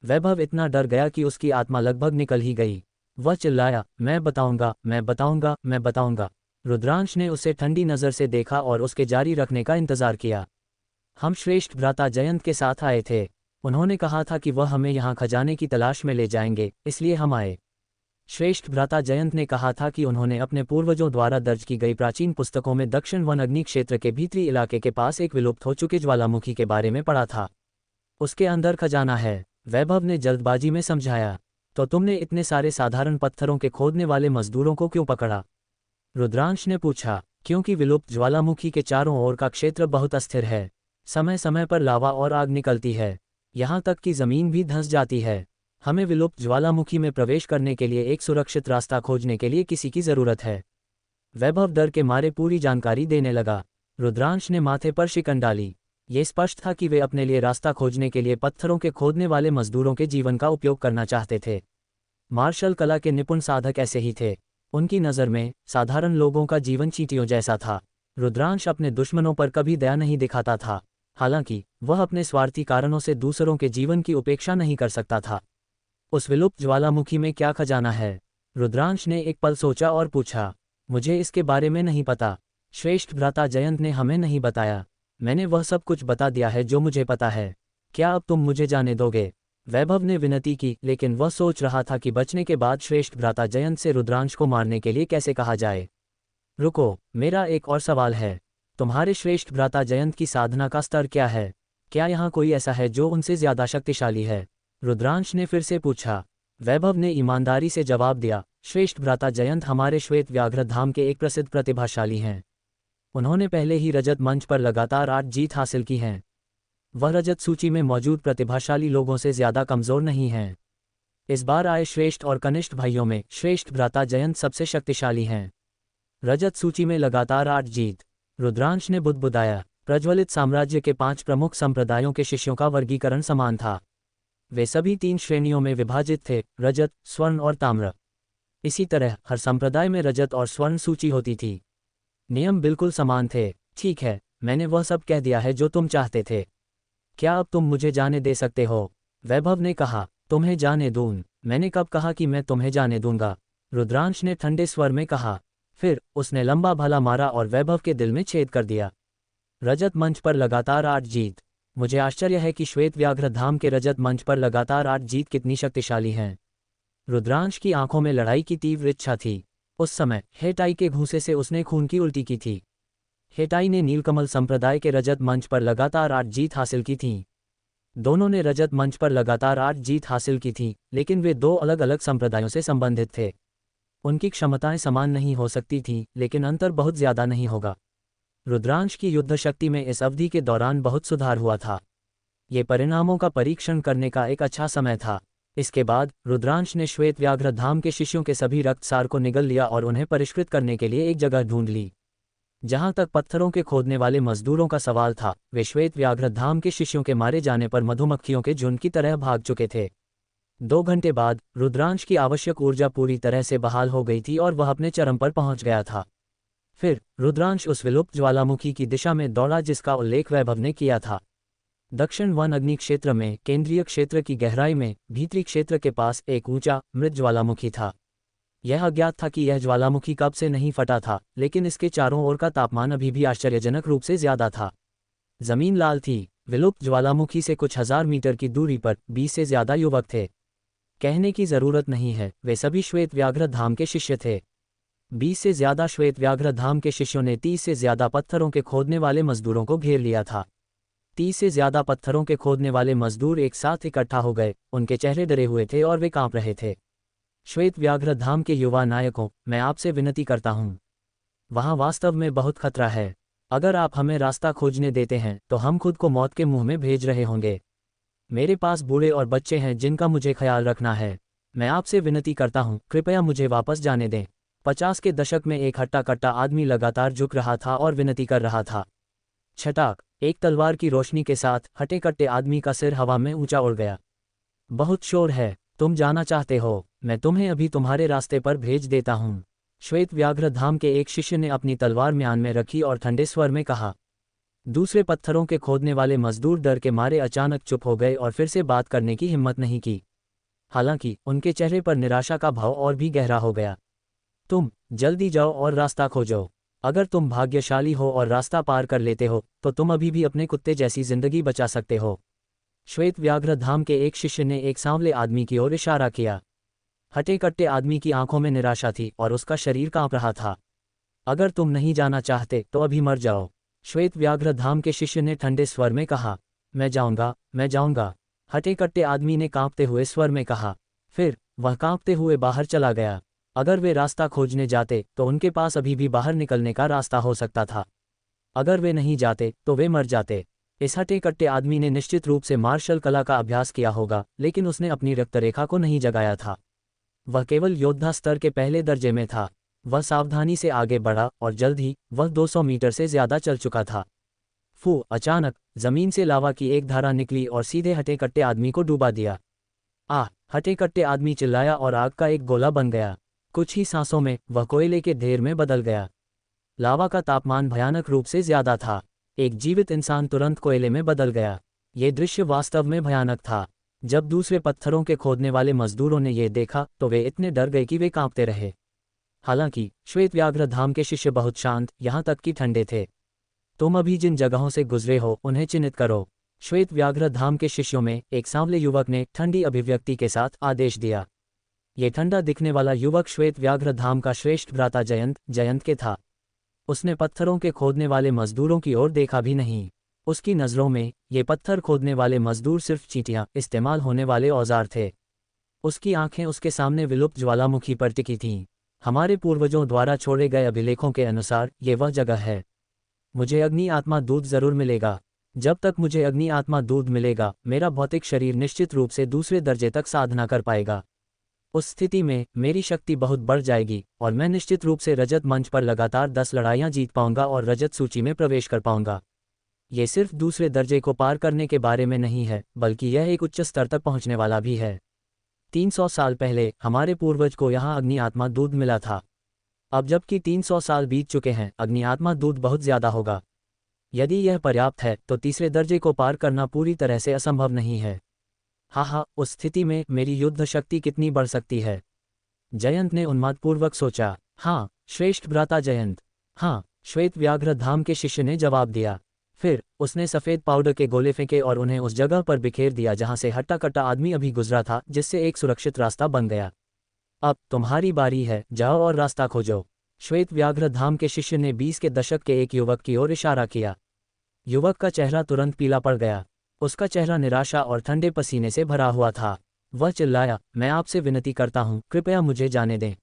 वैभव इतना डर गया कि उसकी आत्मा लगभग निकल ही गई। वह चिल्लाया, मैं बताऊंगा, मैं बताऊंगा, मैं बताऊंगा। रुद्रांश ने उसे ठंडी नज़र से देखा और उसके जारी रखने का इंतजार किया। हम श्रेष्ठ भ्राता जयंत के साथ आए थे। उन्होंने कहा था कि वह हमें यहाँ खजाने की तलाश में ले जाएंगे, इसलिए हम आए। श्रेष्ठ भ्राता जयंत ने कहा था कि उन्होंने अपने पूर्वजों द्वारा दर्ज की गई प्राचीन पुस्तकों में दक्षिण वन अग्नि क्षेत्र के भीतरी इलाके के पास एक विलुप्त हो चुके ज्वालामुखी के बारे में पढ़ा था। उसके अंदर खजाना है, वैभव ने जल्दबाजी में समझाया। तो तुमने इतने सारे साधारण पत्थरों के खोदने वाले मजदूरों को क्यों पकड़ा? रुद्रांश ने पूछा। क्योंकि विलुप्त ज्वालामुखी के चारों ओर का क्षेत्र बहुत अस्थिर है। समय समय पर लावा और आग निकलती है, यहाँ तक कि जमीन भी धंस जाती है। हमें विलुप्त ज्वालामुखी में प्रवेश करने के लिए एक सुरक्षित रास्ता खोजने के लिए किसी की जरूरत है। वैभव डर के मारे पूरी जानकारी देने लगा। रुद्रांश ने माथे पर शिकन डाली। ये स्पष्ट था कि वे अपने लिए रास्ता खोजने के लिए पत्थरों के खोदने वाले मजदूरों के जीवन का उपयोग करना चाहते थे। मार्शल कला के निपुण साधक ऐसे ही थे। उनकी नज़र में साधारण लोगों का जीवन चींटियों जैसा था। रुद्रांश अपने दुश्मनों पर कभी दया नहीं दिखाता था, हालांकि वह अपने स्वार्थी कारणों से दूसरों के जीवन की उपेक्षा नहीं कर सकता था। उस विलुप्त ज्वालामुखी में क्या खजाना है? रुद्रांश ने एक पल सोचा और पूछा। मुझे इसके बारे में नहीं पता। श्रेष्ठ भ्राता जयंत ने हमें नहीं बताया। मैंने वह सब कुछ बता दिया है जो मुझे पता है। क्या अब तुम मुझे जाने दोगे? वैभव ने विनती की, लेकिन वह सोच रहा था कि बचने के बाद श्रेष्ठ भ्राता जयंत से रुद्रांश को मारने के लिए कैसे कहा जाए। रुको, मेरा एक और सवाल है। तुम्हारे श्रेष्ठ भ्राता जयंत की साधना का स्तर क्या है? क्या यहाँ कोई ऐसा है जो उनसे ज्यादा शक्तिशाली है? रुद्रांश ने फिर से पूछा। वैभव ने ईमानदारी से जवाब दिया। श्रेष्ठ भ्राता जयंत हमारे श्वेत व्याघ्र धाम के एक प्रसिद्ध प्रतिभाशाली हैं। उन्होंने पहले ही रजत मंच पर लगातार 8 जीत हासिल की हैं। वह रजत सूची में मौजूद प्रतिभाशाली लोगों से ज्यादा कमजोर नहीं हैं। इस बार आए श्रेष्ठ और कनिष्ठ भाइयों में श्रेष्ठ भ्राता जयंत सबसे शक्तिशाली हैं। रजत सूची में लगातार 8 जीत। रुद्रांश ने बुदबुदाया। प्रज्वलित साम्राज्य के 5 प्रमुख संप्रदायों के शिष्यों का वर्गीकरण समान था। वे सभी 3 श्रेणियों में विभाजित थे, रजत, स्वर्ण और ताम्र। इसी तरह हर संप्रदाय में रजत और स्वर्ण सूची होती थी। नियम बिल्कुल समान थे। ठीक है, मैंने वह सब कह दिया है जो तुम चाहते थे। क्या अब तुम मुझे जाने दे सकते हो? वैभव ने कहा। तुम्हें जाने दूं? मैंने कब कहा कि मैं तुम्हें जाने दूंगा? रुद्रांश ने ठंडे स्वर में कहा। फिर उसने लंबा भाला मारा और वैभव के दिल में छेद कर दिया। रजत मंच पर लगातार 8 जीत। मुझे आश्चर्य है कि श्वेत व्याघ्र धाम के रजत मंच पर लगातार 8 जीत कितनी शक्तिशाली हैं। रुद्रांश की आंखों में लड़ाई की तीव्र इच्छा थी। उस समय हेटाई के घूंसे से उसने खून की उल्टी की थी। हेटाई ने नीलकमल संप्रदाय के रजत मंच पर लगातार 8 जीत हासिल की थीं। दोनों ने रजत मंच पर लगातार 8 जीत हासिल की थी, लेकिन वे 2 अलग अलग संप्रदायों से संबंधित थे। उनकी क्षमताएं समान नहीं हो सकती थीं, लेकिन अंतर बहुत ज्यादा नहीं होगा। रुद्रांश की युद्ध शक्ति में इस अवधि के दौरान बहुत सुधार हुआ था। ये परिणामों का परीक्षण करने का एक अच्छा समय था। इसके बाद रुद्रांश ने श्वेत व्याघ्र धाम के शिष्यों के सभी रक्तसार को निगल लिया और उन्हें परिष्कृत करने के लिए एक जगह ढूंढ ली। जहां तक पत्थरों के खोदने वाले मजदूरों का सवाल था, वे श्वेत व्याघ्र धाम के शिष्यों के मारे जाने पर मधुमक्खियों के झुंड की तरह भाग चुके थे। 2 घंटे बाद रुद्रांश की आवश्यक ऊर्जा पूरी तरह से बहाल हो गई थी और वह अपने चरम पर पहुंच गया था। फिर रुद्रांश उस विलुप्त ज्वालामुखी की दिशा में दौड़ा जिसका उल्लेख वैभव ने किया था। दक्षिण वन अग्नि क्षेत्र में केंद्रीय क्षेत्र की गहराई में भीतरी क्षेत्र के पास एक ऊंचा मृत ज्वालामुखी था। यह अज्ञात था कि यह ज्वालामुखी कब से नहीं फटा था, लेकिन इसके चारों ओर का तापमान अभी भी आश्चर्यजनक रूप से ज्यादा था। जमीन लाल थी। विलुप्त ज्वालामुखी से कुछ हजार मीटर की दूरी पर 20 से ज्यादा युवक थे। कहने की जरूरत नहीं है, वे सभी श्वेत व्याघ्र धाम के शिष्य थे। 20 से ज्यादा श्वेत व्याघ्र धाम के शिष्यों ने 30 से ज्यादा पत्थरों के खोदने वाले मजदूरों को घेर लिया था। 30 से ज्यादा पत्थरों के खोदने वाले मजदूर एक साथ इकट्ठा हो गए। उनके चेहरे डरे हुए थे और वे कांप रहे थे। श्वेत व्याघ्र धाम के युवा नायकों, मैं आपसे विनती करता हूं। वहां वास्तव में बहुत खतरा है। अगर आप हमें रास्ता खोजने देते हैं तो हम खुद को मौत के मुंह में भेज रहे होंगे। मेरे पास बूढ़े और बच्चे हैं जिनका मुझे ख्याल रखना है। मैं आपसे विनती करता हूँ, कृपया मुझे वापस जाने दें। 50 के दशक में एक हट्टा कट्टा आदमी लगातार झुक रहा था और विनती कर रहा था। छटाक, एक तलवार की रोशनी के साथ हटे कट्टे आदमी का सिर हवा में ऊंचा उड़ गया। बहुत शोर है, तुम जाना चाहते हो, मैं तुम्हें अभी तुम्हारे रास्ते पर भेज देता हूँ। श्वेत व्याघ्र धाम के एक शिष्य ने अपनी तलवार म्यान में रखी और ठंडे स्वर में कहा। दूसरे पत्थरों के खोदने वाले मजदूर डर के मारे अचानक चुप हो गए और फिर से बात करने की हिम्मत नहीं की। हालांकि उनके चेहरे पर निराशा का भाव और भी गहरा हो गया। तुम जल्दी जाओ और रास्ता खोजो। अगर तुम भाग्यशाली हो और रास्ता पार कर लेते हो तो तुम अभी भी अपने कुत्ते जैसी जिंदगी बचा सकते हो। श्वेत व्याघ्र धाम के एक शिष्य ने एक सांवले आदमी की ओर इशारा किया। हटे कट्टे आदमी की आंखों में निराशा थी और उसका शरीर कांप रहा था। अगर तुम नहीं जाना चाहते तो अभी मर जाओ, श्वेत व्याघ्र धाम के शिष्य ने ठंडे स्वर में कहा। मैं जाऊंगा, मैं जाऊंगा, हटे कट्टे आदमी ने कांपते हुए स्वर में कहा। फिर वह कांपते हुए बाहर चला गया। अगर वे रास्ता खोजने जाते तो उनके पास अभी भी बाहर निकलने का रास्ता हो सकता था। अगर वे नहीं जाते तो वे मर जाते। इस हटे कट्टे आदमी ने निश्चित रूप से मार्शल कला का अभ्यास किया होगा, लेकिन उसने अपनी रक्तरेखा को नहीं जगाया था। वह केवल योद्धा स्तर के पहले दर्जे में था। वह सावधानी से आगे बढ़ा और जल्द ही वह 200 मीटर से ज्यादा चल चुका था। अचानक जमीन से लावा की एक धारा निकली और सीधे हटे कट्टे आदमी को डूबा दिया। हटे कट्टे आदमी चिल्लाया और आग का एक गोला बन गया। कुछ ही सांसों में वह कोयले के ढेर में बदल गया। लावा का तापमान भयानक रूप से ज्यादा था। एक जीवित इंसान तुरंत कोयले में बदल गया। ये दृश्य वास्तव में भयानक था। जब दूसरे पत्थरों के खोदने वाले मजदूरों ने यह देखा तो वे इतने डर गए कि वे कांपते रहे। हालांकि श्वेत व्याघ्र धाम के शिष्य बहुत शांत, यहाँ तक कि ठंडे थे। तुम अभी जिन जगहों से गुजरे हो उन्हें चिन्हित करो। श्वेत व्याघ्र धाम के शिष्यों में एक सांवले युवक ने ठंडी अभिव्यक्ति के साथ आदेश दिया। ये ठंडा दिखने वाला युवक श्वेत व्याघ्र धाम का श्रेष्ठ भ्राता जयंत के था। उसने पत्थरों के खोदने वाले मजदूरों की ओर देखा भी नहीं। उसकी नज़रों में ये पत्थर खोदने वाले मजदूर सिर्फ चींटियां इस्तेमाल होने वाले औजार थे। उसकी आंखें उसके सामने विलुप्त ज्वालामुखी पर टिकी थीं। हमारे पूर्वजों द्वारा छोड़े गए अभिलेखों के अनुसार ये वह जगह है। मुझे अग्नि आत्मा दूध जरूर मिलेगा। जब तक मुझे अग्नि आत्मा दूध मिलेगा, मेरा भौतिक शरीर निश्चित रूप से दूसरे दर्जे तक साधना कर पाएगा। उस स्थिति में मेरी शक्ति बहुत बढ़ जाएगी और मैं निश्चित रूप से रजत मंच पर लगातार 10 लड़ाइयां जीत पाऊंगा और रजत सूची में प्रवेश कर पाऊंगा। ये सिर्फ दूसरे दर्जे को पार करने के बारे में नहीं है, बल्कि यह एक उच्च स्तर तक पहुंचने वाला भी है। 300 साल पहले हमारे पूर्वज को यहाँ अग्नि आत्मा दूध मिला था। अब जबकि 300 साल बीत चुके हैं, अग्नि आत्मा दूध बहुत ज्यादा होगा। यदि यह पर्याप्त है तो तीसरे दर्जे को पार करना पूरी तरह से असंभव नहीं है। उस स्थिति में मेरी युद्ध शक्ति कितनी बढ़ सकती है? जयंत ने उन्मादपूर्वक सोचा। हाँ, श्रेष्ठ भ्राता जयंत। हाँ, श्वेत व्याघ्र धाम के शिष्य ने जवाब दिया। फिर उसने सफ़ेद पाउडर के गोले फेंके और उन्हें उस जगह पर बिखेर दिया जहां से हट्टा कट्टा आदमी अभी गुजरा था, जिससे एक सुरक्षित रास्ता बन गया। अब तुम्हारी बारी है, जाओ और रास्ता खोजो। श्वेत व्याघ्र धाम के शिष्य ने 20 के दशक के एक युवक की ओर इशारा किया। युवक का चेहरा तुरंत पीला पड़ गया। उसका चेहरा निराशा और ठंडे पसीने से भरा हुआ था। वह चिल्लाया, मैं आपसे विनती करता हूँ, कृपया मुझे जाने दें।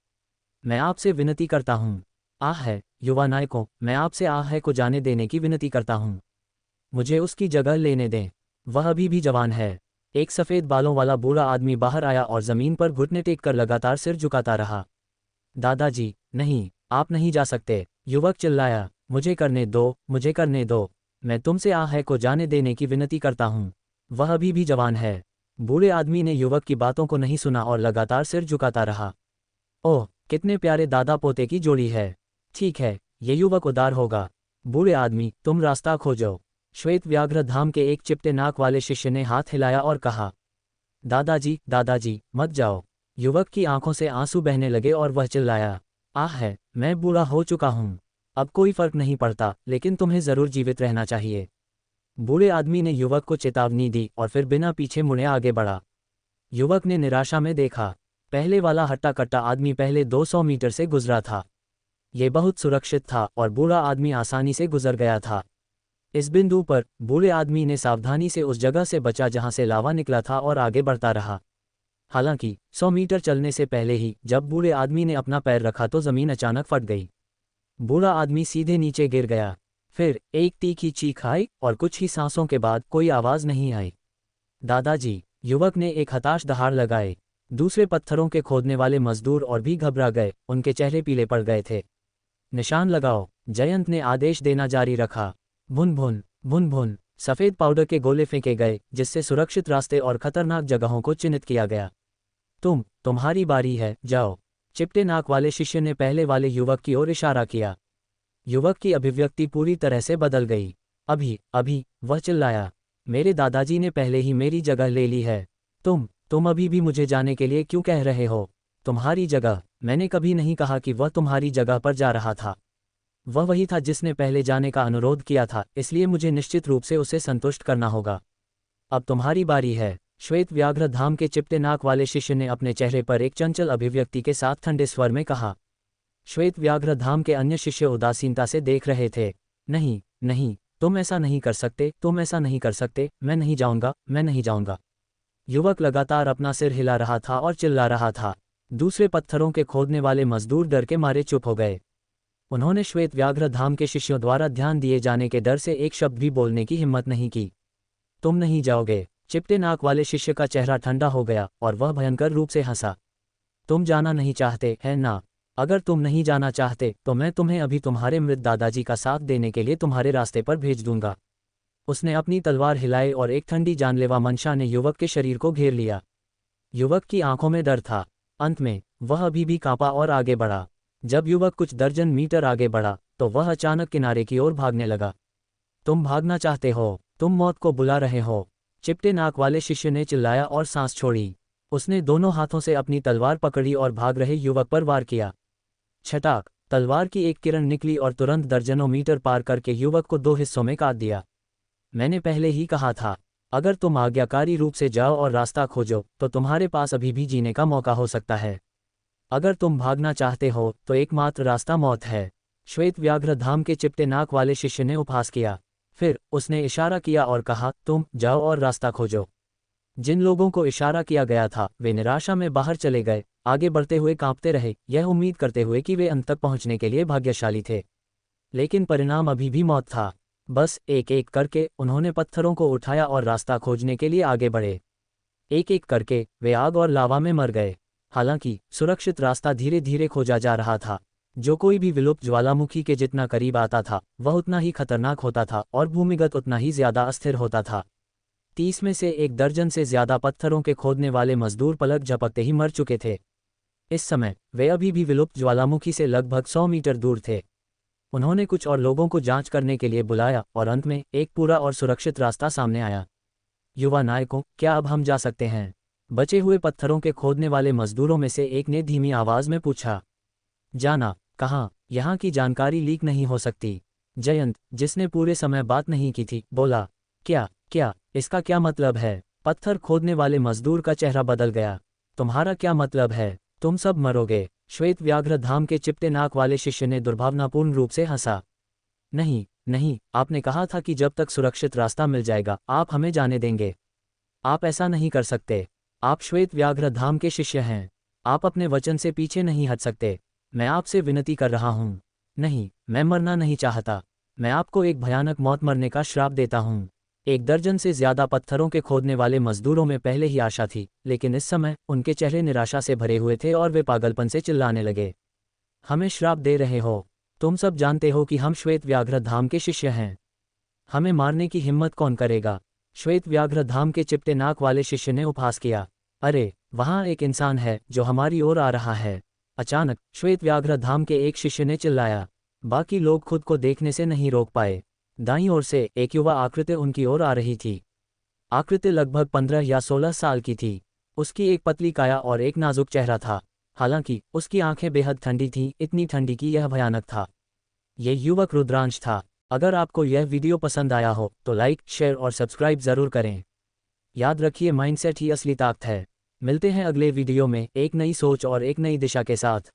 मैं आपसे विनती करता हूँ। युवा नायकों, मैं आपसे आहे को जाने देने की विनती करता हूँ। मुझे उसकी जगह लेने दें। वह अभी भी जवान है। एक सफ़ेद बालों वाला बूढ़ा आदमी बाहर आया और ज़मीन पर घुटने टेक कर लगातार सिर झुकाता रहा। दादाजी, नहीं, आप नहीं जा सकते, युवक चिल्लाया। मुझे करने दो, मुझे करने दो। मैं तुमसे आहे को जाने देने की विनती करता हूँ। वह अभी भी जवान है। बूढ़े आदमी ने युवक की बातों को नहीं सुना और लगातार सिर झुकाता रहा। ओह, कितने प्यारे दादा पोते की जोड़ी है। ठीक है, ये युवक उदार होगा। बूढ़े आदमी, तुम रास्ता खोजो। श्वेत व्याघ्र धाम के एक चिपटे नाक वाले शिष्य ने हाथ हिलाया और कहा। दादाजी, दादाजी, मत जाओ। युवक की आंखों से आंसू बहने लगे और वह चिल्लाया, मैं बूढ़ा हो चुका हूँ। अब कोई फर्क नहीं पड़ता, लेकिन तुम्हें जरूर जीवित रहना चाहिए। बूढ़े आदमी ने युवक को चेतावनी दी और फिर बिना पीछे मुड़े आगे बढ़ा। युवक ने निराशा में देखा। पहले वाला हट्टा कट्टा आदमी पहले 200 मीटर से गुजरा था। ये बहुत सुरक्षित था और बूढ़ा आदमी आसानी से गुजर गया था। इस बिंदु पर बूढ़े आदमी ने सावधानी से उस जगह से बचा जहां से लावा निकला था और आगे बढ़ता रहा। हालांकि 100 मीटर चलने से पहले ही जब बूढ़े आदमी ने अपना पैर रखा तो जमीन अचानक फट गई। बूढ़ा आदमी सीधे नीचे गिर गया। फिर एक तीखी चीख आई और कुछ ही सांसों के बाद कोई आवाज नहीं आई। दादाजी, युवक ने एक हताश दहाड़ लगाए। दूसरे पत्थरों के खोदने वाले मजदूर और भी घबरा गए, उनके चेहरे पीले पड़ गए थे। निशान लगाओ, जयंत ने आदेश देना जारी रखा। भुन भुन भुन भुन सफेद पाउडर के गोले फेंके गए, जिससे सुरक्षित रास्ते और खतरनाक जगहों को चिन्हित किया गया। तुम्हारी बारी है, जाओ। चिपटे नाक वाले शिष्य ने पहले वाले युवक की ओर इशारा किया। युवक की अभिव्यक्ति पूरी तरह से बदल गई। अभी, वह चिल्लाया, मेरे दादाजी ने पहले ही मेरी जगह ले ली है। तुम अभी भी मुझे जाने के लिए क्यों कह रहे हो? तुम्हारी जगह? मैंने कभी नहीं कहा कि वह तुम्हारी जगह पर जा रहा था। वह वही था जिसने पहले जाने का अनुरोध किया था, इसलिए मुझे निश्चित रूप से उसे संतुष्ट करना होगा। अब तुम्हारी बारी है। श्वेत व्याघ्र धाम के चिपटे नाक वाले शिष्य ने अपने चेहरे पर एक चंचल अभिव्यक्ति के साथ ठंडे स्वर में कहा। श्वेत व्याघ्र धाम के अन्य शिष्य उदासीनता से देख रहे थे। नहीं, तुम ऐसा नहीं कर सकते, मैं नहीं जाऊंगा। युवक लगातार अपना सिर हिला रहा था और चिल्ला रहा था। दूसरे पत्थरों के खोदने वाले मजदूर डर के मारे चुप हो गए। उन्होंने श्वेत व्याघ्र धाम के शिष्यों द्वारा ध्यान दिए जाने के डर से एक शब्द भी बोलने की हिम्मत नहीं की। तुम नहीं जाओगे। चिपटे नाक वाले शिष्य का चेहरा ठंडा हो गया और वह भयंकर रूप से हंसा। तुम जाना नहीं चाहते, है ना? अगर तुम नहीं जाना चाहते तो मैं तुम्हें अभी तुम्हारे मृत दादाजी का साथ देने के लिए तुम्हारे रास्ते पर भेज दूंगा। उसने अपनी तलवार हिलाई और एक ठंडी जानलेवा मंशा ने युवक के शरीर को घेर लिया। युवक की आंखों में डर था। अंत में वह अभी भी कांपा और आगे बढ़ा। जब युवक कुछ दर्जन मीटर आगे बढ़ा तो वह अचानक किनारे की ओर भागने लगा। तुम भागना चाहते हो? तुम मौत को बुला रहे हो? चिपटे नाक वाले शिष्य ने चिल्लाया और सांस छोड़ी। उसने दोनों हाथों से अपनी तलवार पकड़ी और भाग रहे युवक पर वार किया। छटाक! तलवार की एक किरण निकली और तुरंत दर्जनों मीटर पार करके युवक को दो हिस्सों में काट दिया। मैंने पहले ही कहा था, अगर तुम आज्ञाकारी रूप से जाओ और रास्ता खोजो तो तुम्हारे पास अभी भी जीने का मौका हो सकता है। अगर तुम भागना चाहते हो तो एकमात्र रास्ता मौत है। श्वेत व्याघ्र धाम के चिपटे नाक वाले शिष्य ने उपहास किया। फिर उसने इशारा किया और कहा, तुम जाओ और रास्ता खोजो। जिन लोगों को इशारा किया गया था वे निराशा में बाहर चले गए, आगे बढ़ते हुए कांपते रहे, यह उम्मीद करते हुए कि वे अंत तक पहुंचने के लिए भाग्यशाली थे। लेकिन परिणाम अभी भी मौत था। बस एक एक करके उन्होंने पत्थरों को उठाया और रास्ता खोजने के लिए आगे बढ़े। एक एक करके वे आग और लावा में मर गए। हालांकि सुरक्षित रास्ता धीरे धीरे खोजा जा रहा था। जो कोई भी विलुप्त ज्वालामुखी के जितना करीब आता था वह उतना ही खतरनाक होता था और भूमिगत उतना ही ज्यादा अस्थिर होता था। 30 में से एक दर्जन से ज्यादा पत्थरों के खोदने वाले मजदूर पलक झपकते ही मर चुके थे। इस समय वे अभी भी विलुप्त ज्वालामुखी से लगभग 100 मीटर दूर थे। उन्होंने कुछ और लोगों को जांच करने के लिए बुलाया और अंत में एक पूरा और सुरक्षित रास्ता सामने आया। युवा नायकों, क्या अब हम जा सकते हैं? बचे हुए पत्थरों के खोदने वाले मजदूरों में से एक ने धीमी आवाज में पूछा। जाना? कहाँ? यहाँ की जानकारी लीक नहीं हो सकती। जयंत, जिसने पूरे समय बात नहीं की थी, बोला। क्या इसका क्या मतलब है? पत्थर खोदने वाले मजदूर का चेहरा बदल गया। तुम्हारा क्या मतलब है? तुम सब मरोगे। श्वेत व्याघ्र धाम के चिपटे नाक वाले शिष्य ने दुर्भावनापूर्ण रूप से हंसा। नहीं, आपने कहा था कि जब तक सुरक्षित रास्ता मिल जाएगा आप हमें जाने देंगे। आप ऐसा नहीं कर सकते। आप श्वेत व्याघ्र धाम के शिष्य हैं। आप अपने वचन से पीछे नहीं हट सकते। मैं आपसे विनती कर रहा हूँ। नहीं, मैं मरना नहीं चाहता। मैं आपको एक भयानक मौत मरने का श्राप देता हूँ। एक दर्जन से ज्यादा पत्थरों के खोदने वाले मजदूरों में पहले ही आशा थी, लेकिन इस समय उनके चेहरे निराशा से भरे हुए थे और वे पागलपन से चिल्लाने लगे। हमें श्राप दे रहे हो? तुम सब जानते हो कि हम श्वेत व्याघ्र धाम के शिष्य हैं। हमें मारने की हिम्मत कौन करेगा? श्वेत व्याघ्र धाम के चिपटे नाक वाले शिष्य ने उपहास किया। अरे, वहाँ एक इंसान है जो हमारी ओर आ रहा है। अचानक श्वेत व्याघ्र धाम के एक शिष्य ने चिल्लाया। बाकी लोग खुद को देखने से नहीं रोक पाए। दाईं ओर से एक युवा आकृति उनकी ओर आ रही थी। आकृति लगभग 15 या 16 साल की थी। उसकी एक पतली काया और एक नाजुक चेहरा था। हालांकि उसकी आंखें बेहद ठंडी थीं, इतनी ठंडी कि यह भयानक था। यह युवक रुद्रांश था। अगर आपको यह वीडियो पसंद आया हो तो लाइक, शेयर और सब्सक्राइब जरूर करें। याद रखिए, माइंडसेट ही असली ताकत है। मिलते हैं अगले वीडियो में एक नई सोच और एक नई दिशा के साथ।